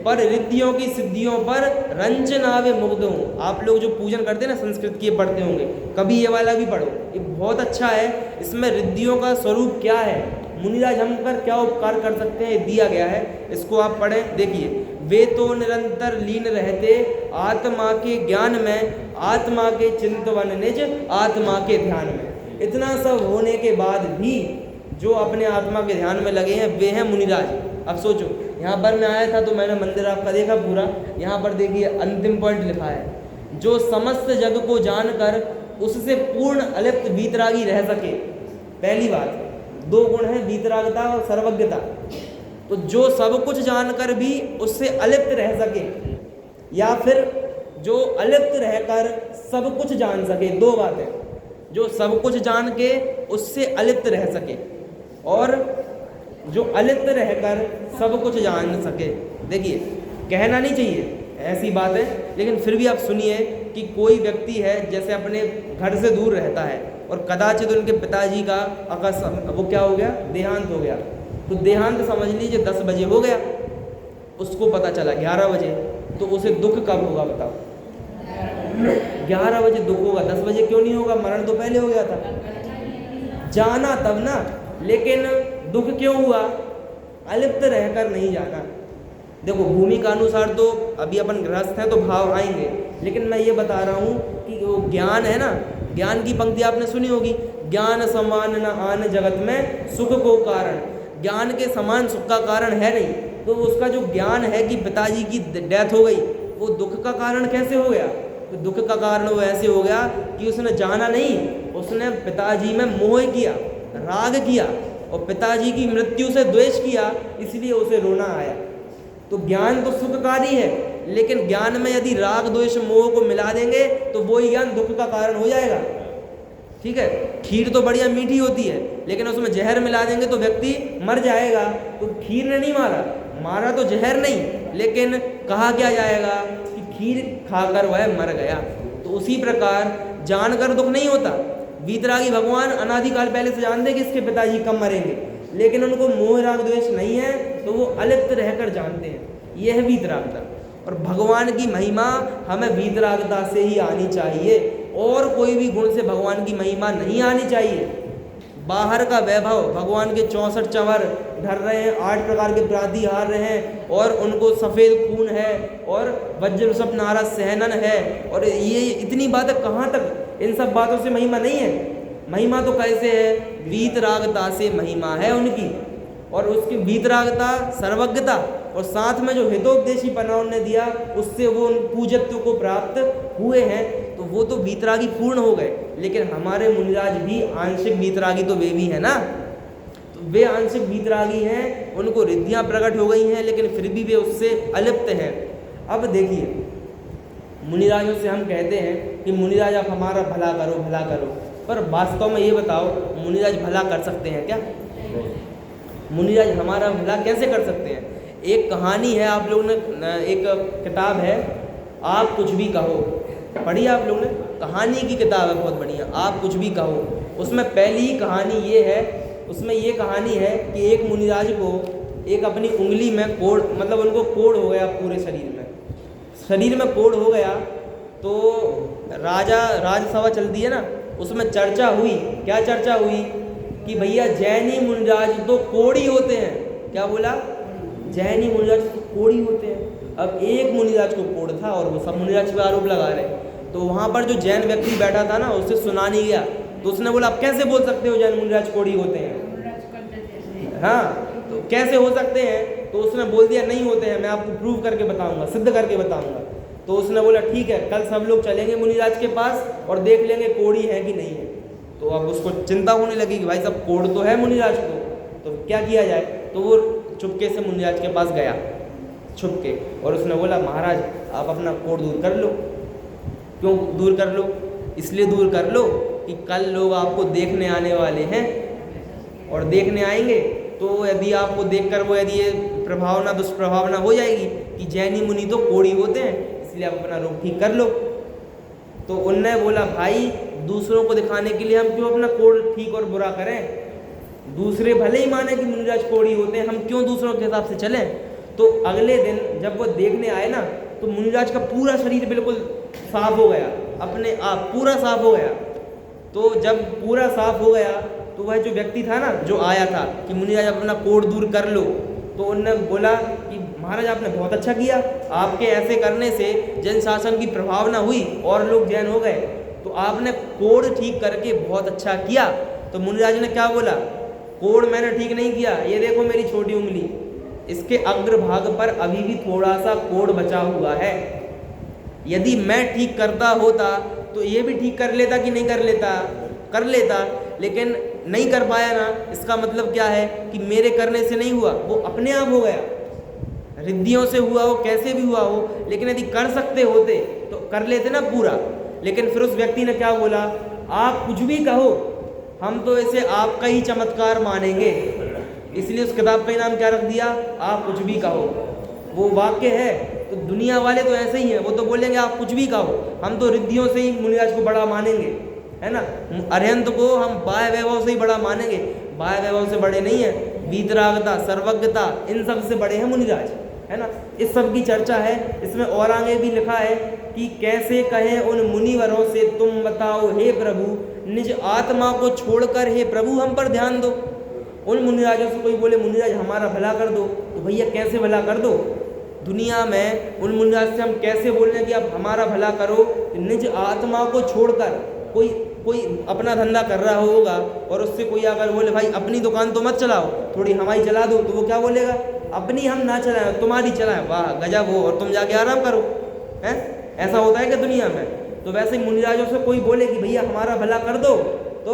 पर रिद्धियों की सिद्धियों पर रंच नावे मुग्ध हूँ। आप लोग जो पूजन करते हैं ना, संस्कृत के पढ़ते होंगे, कभी ये वाला भी पढ़ो, ये बहुत अच्छा है। इसमें रिद्धियों का स्वरूप क्या है, मुनिराज हम पर क्या उपकार कर सकते हैं, ये दिया गया है, इसको आप पढ़ें। देखिए, वे तो निरंतर लीन रहते आत्मा के ज्ञान में, आत्मा के चिंतवन निज आत्मा के ध्यान में। इतना सब होने के बाद भी जो अपने आत्मा के ध्यान में लगे हैं वे हैं मुनिराज। अब सोचो, यहाँ पर मैं आया था तो मैंने मंदिर आपका देखा पूरा, यहाँ पर देखिए अंतिम पॉइंट लिखा है, जो समस्त जग को जानकर उससे पूर्ण अलिप्त वीतरागी रह सके। पहली बात, दो गुण है, वीतरागता और सर्वज्ञता। तो जो सब कुछ जानकर भी उससे अलिप्त रह सके, या फिर जो अलिप्त रहकर सब कुछ जान सके, दो बातें, जो सब कुछ जान के उससे अलिप्त रह सके और जो अलिप्त रहकर सब कुछ जान सके। देखिए, कहना नहीं चाहिए ऐसी बात है, लेकिन फिर भी आप सुनिए कि कोई व्यक्ति है जैसे अपने घर से दूर रहता है और कदाचित उनके पिताजी का वो क्या हो गया, देहांत हो गया। तो देहांत समझ लीजिए 10 बजे हो गया, उसको पता चला 11 बजे, तो उसे दुख कब होगा बताओ? 11 बजे दुख होगा, 10 बजे क्यों नहीं होगा? मरण तो पहले हो गया था, जाना तब ना, लेकिन दुख क्यों हुआ? अलिप्त रहकर नहीं जाना। देखो, भूमि का अनुसार तो अभी अपन गृहस्थ हैं तो भाव आएंगे, लेकिन मैं ये बता रहा हूँ कि वो ज्ञान है ना, ज्ञान की पंक्ति आपने सुनी होगी, ज्ञान समान न आन जगत में सुख को कारण। ज्ञान के समान सुख का कारण है नहीं, तो उसका जो ज्ञान है कि पिताजी की डेथ हो गई, वो दुख का कारण कैसे हो गया? तो दुख का कारण वो ऐसे हो गया कि उसने जाना नहीं, उसने पिताजी में मोह किया, राग किया और पिताजी की मृत्यु से द्वेष किया, इसलिए उसे रोना आया। तो ज्ञान तो सुखकारी है, लेकिन ज्ञान में यदि राग द्वेष मोह को मिला देंगे तो वही ज्ञान दुख का कारण हो जाएगा। ठीक है, खीर तो बढ़िया मीठी होती है, लेकिन उसमें जहर मिला देंगे तो व्यक्ति मर जाएगा। तो खीर ने नहीं मारा, मारा तो जहर नहीं, लेकिन कहा क्या जाएगा कि खीर खाकर वह मर गया। तो उसी प्रकार जानकर दुख नहीं होता। वीतरागी भगवान अनादिकाल पहले से जानते कि इसके पिताजी कब मरेंगे, लेकिन उनको मोह राग द्वेष नहीं है, तो वो अलिप्त रहकर जानते हैं। यह है वीतरागता। और भगवान की महिमा हमें वीतरागता से ही आनी चाहिए, और कोई भी गुण से भगवान की महिमा नहीं आनी चाहिए। बाहर का वैभव, भगवान के 64 चंवर ढर रहे हैं, 8 प्रकार के प्राति हार रहे हैं, और उनको सफ़ेद खून है और वज्र सब नारा सहनन है, और ये इतनी बातें कहाँ तक? इन सब बातों से महिमा नहीं है। महिमा तो कैसे है? वीतरागता से महिमा है उनकी, और उसकी वीतरागता, सर्वज्ञता, और साथ में जो हितोपदेशी पना उन्होंने दिया, उससे वो उन पूजत्व को प्राप्त हुए हैं। तो वो तो वीतरागी पूर्ण हो गए, लेकिन हमारे मुनिराज भी आंशिक वीतरागी तो वे भी है ना। तो वे आंशिक वीतरागी हैं, उनको रिद्धियाँ प्रकट हो गई हैं, लेकिन फिर भी वे उससे अलिप्त हैं। अब देखिए, मुनिराजों से हम कहते हैं कि मुनिराज आप हमारा भला करो, भला करो, पर वास्तव में ये बताओ, मुनिराज भला कर सकते हैं क्या? मुनिराज हमारा भला कैसे कर सकते हैं? एक कहानी है, आप लोगों ने, एक किताब है आप कुछ भी कहो, पढ़ी आप लोगों ने? कहानी की किताब है, बहुत बढ़िया, आप कुछ भी कहो। उसमें पहली ही कहानी ये है, उसमें ये कहानी है कि एक मुनिराज को एक अपनी उंगली में कोढ़, मतलब उनको कोढ़ हो गया, पूरे शरीर में कोढ़ हो गया। तो राजसभा चलती है ना, उसमें चर्चा हुई। क्या चर्चा हुई? कि भैया जैनी मुनिराज तो कोढ़ी होते हैं। क्या बोला? जैनी मुनिराज तो कोढ़ी होते हैं। अब एक मुनिराज को कोढ़ था और वो सब मुनिराज पे आरोप लगा रहे। तो वहाँ पर जो जैन व्यक्ति बैठा था ना, उससे सुना नहीं गया, तो उसने बोला आप कैसे बोल सकते हो जैन मुनिराज कोढ़ी होते हैं? हाँ, तो कैसे हो सकते हैं? तो उसने बोल दिया नहीं होते हैं, मैं आपको प्रूव करके बताऊंगा, सिद्ध करके बताऊंगा। तो उसने बोला ठीक है, कल सब लोग चलेंगे मुनिराज के पास और देख लेंगे कोढ़ी है कि नहीं है। तो अब उसको चिंता होने लगी कि भाई साहब कोढ़ तो है मुनिराज को, तो क्या किया जाए? तो वो चुपके से मुनिराज के पास गया, छुप के, और उसने बोला महाराज आप अपना कोढ़ दूर कर लो। क्यों दूर कर लो? इसलिए दूर कर लो कि कल लोग आपको देखने आने वाले हैं, और देखने आएंगे तो यदि आपको देखकर वो यदि ये प्रभावना दुष्प्रभावना हो जाएगी कि जैनी मुनि तो कोढ़ी होते हैं, इसलिए आप अपना रोग ठीक कर लो। तो उनने बोला भाई दूसरों को दिखाने के लिए हम क्यों अपना कोढ़ ठीक और बुरा करें? दूसरे भले ही माने कि मुनिराज कोढ़ी होते हैं, हम क्यों दूसरों के हिसाब से चलें? तो अगले दिन जब वो देखने आए ना, तो मुनिराज का पूरा शरीर बिल्कुल साफ हो गया, अपने आप पूरा साफ हो गया। तो जब पूरा साफ हो गया तो वह जो व्यक्ति था ना, जो आया था कि मुनिराज अपना कोढ़ दूर कर लो, तो उन्होंने बोला कि महाराज आपने बहुत अच्छा किया, आपके ऐसे करने से जैन शासन की प्रभावना हुई और लोग जैन हो गए, तो आपने कोढ़ ठीक करके बहुत अच्छा किया। तो मुनिराज ने क्या बोला, कोढ़ मैंने ठीक नहीं किया, ये देखो मेरी छोटी उंगली, इसके अग्रभाग पर अभी भी थोड़ा सा कोढ़ बचा हुआ है। यदि मैं ठीक करता होता तो ये भी ठीक कर लेता कि नहीं कर लेता? कर लेता, लेकिन नहीं कर पाया ना, इसका मतलब क्या है कि मेरे करने से नहीं हुआ, वो अपने आप हो गया, रिद्धियों से हुआ हो, कैसे भी हुआ हो, लेकिन यदि कर सकते होते तो कर लेते ना पूरा। लेकिन फिर उस व्यक्ति ने क्या बोला, आप कुछ भी कहो, हम तो इसे आपका ही चमत्कार मानेंगे। इसलिए उस किताब का नाम क्या रख दिया, आप कुछ भी कहो। वो वाक्य है, तो दुनिया वाले तो ऐसे ही हैं, वो तो बोलेंगे आप कुछ भी कहो, हम तो रिद्धियों से ही मुनिराज को बड़ा मानेंगे, है ना। अरहंत को हम बाह्य वैभव से ही बड़ा मानेंगे, बाह्य वैभव से बड़े नहीं है, वीतरागता, सर्वज्ञता, इन सब से बड़े हैं मुनिराज, है ना। इस सब की चर्चा है। इसमें और आगे भी लिखा है कि कैसे कहें उन मुनिवरों से, तुम बताओ हे प्रभु, निज आत्मा को छोड़कर हे प्रभु हम पर ध्यान दो। उन मुनिराजों से कोई बोले मुनिराज हमारा भला कर दो, तो भैया कैसे भला कर दो? दुनिया में उन मुनिराज से हम कैसे बोल रहे हैं कि आप हमारा भला करो? निज आत्मा को छोड़कर कोई अपना धंधा कर रहा होगा और उससे कोई अगर बोले भाई अपनी दुकान तो मत चलाओ, थोड़ी हमारी चला दो, तो वो क्या बोलेगा, अपनी हम ना चलाएं, तुम्हारी चलाएं, वाह गजब हो, और तुम जाके आराम करो, हैं? ऐसा होता है क्या दुनिया में? तो वैसे ही मुनिराजों से कोई बोले कि भैया हमारा भला कर दो, तो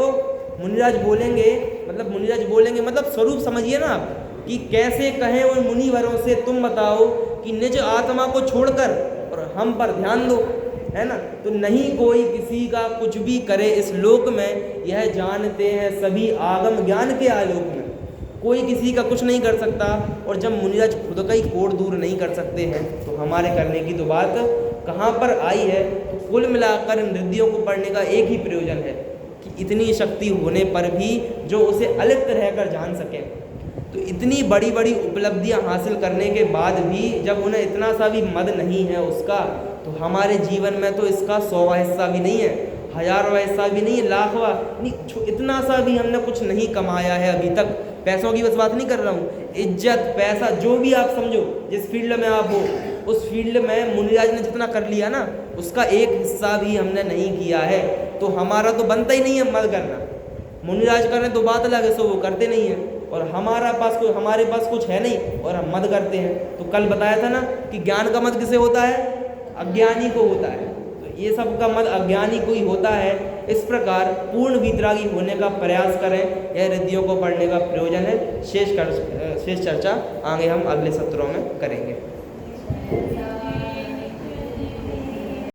मुनिराज बोलेंगे, मतलब स्वरूप समझिए ना आप, कि कैसे कहें उन मुनिवरों से, तुम बताओ कि निज आत्मा को छोड़कर और हम पर ध्यान दो, है ना। तो नहीं कोई किसी का कुछ भी करे इस लोक में, यह जानते हैं सभी आगम ज्ञान के आलोक में। कोई किसी का कुछ नहीं कर सकता, और जब मुनिराज खुद का ही कोढ़ दूर नहीं कर सकते हैं, तो हमारे करने की तो बात कहाँ पर आई है। तो कुल मिलाकर इन रिद्धियों को पढ़ने का एक ही प्रयोजन है कि इतनी शक्ति होने पर भी जो उसे अलग रहकर जान सके। तो इतनी बड़ी बड़ी उपलब्धियां हासिल करने के बाद भी जब उन्हें इतना सा भी मद नहीं है उसका, तो हमारे जीवन में तो इसका 100वां हिस्सा भी नहीं है, 1000वां हिस्सा भी नहीं है, लाखवां नहीं, इतना सा भी हमने कुछ नहीं कमाया है अभी तक। पैसों की बस बात नहीं कर रहा हूँ, इज्जत, पैसा, जो भी आप समझो, जिस फील्ड में आप हो, उस फील्ड में मुनिराज ने जितना कर लिया ना, उसका एक हिस्सा भी हमने नहीं किया है। तो हमारा तो बनता ही नहीं है मद करना। मुनिराज करें तो बात अलग है, सो वो करते नहीं है, और हमारे पास कुछ है नहीं और हम मद करते हैं। तो कल बताया था ना कि ज्ञान का मद किसे होता है, अज्ञानी को होता है। तो ये सब का मद अज्ञानी को ही होता है। इस प्रकार पूर्ण वीतरागी होने का प्रयास करें, यह रिद्धियों को पढ़ने का प्रयोजन है। शेष चर्चा आगे हम अगले सत्रों में करेंगे।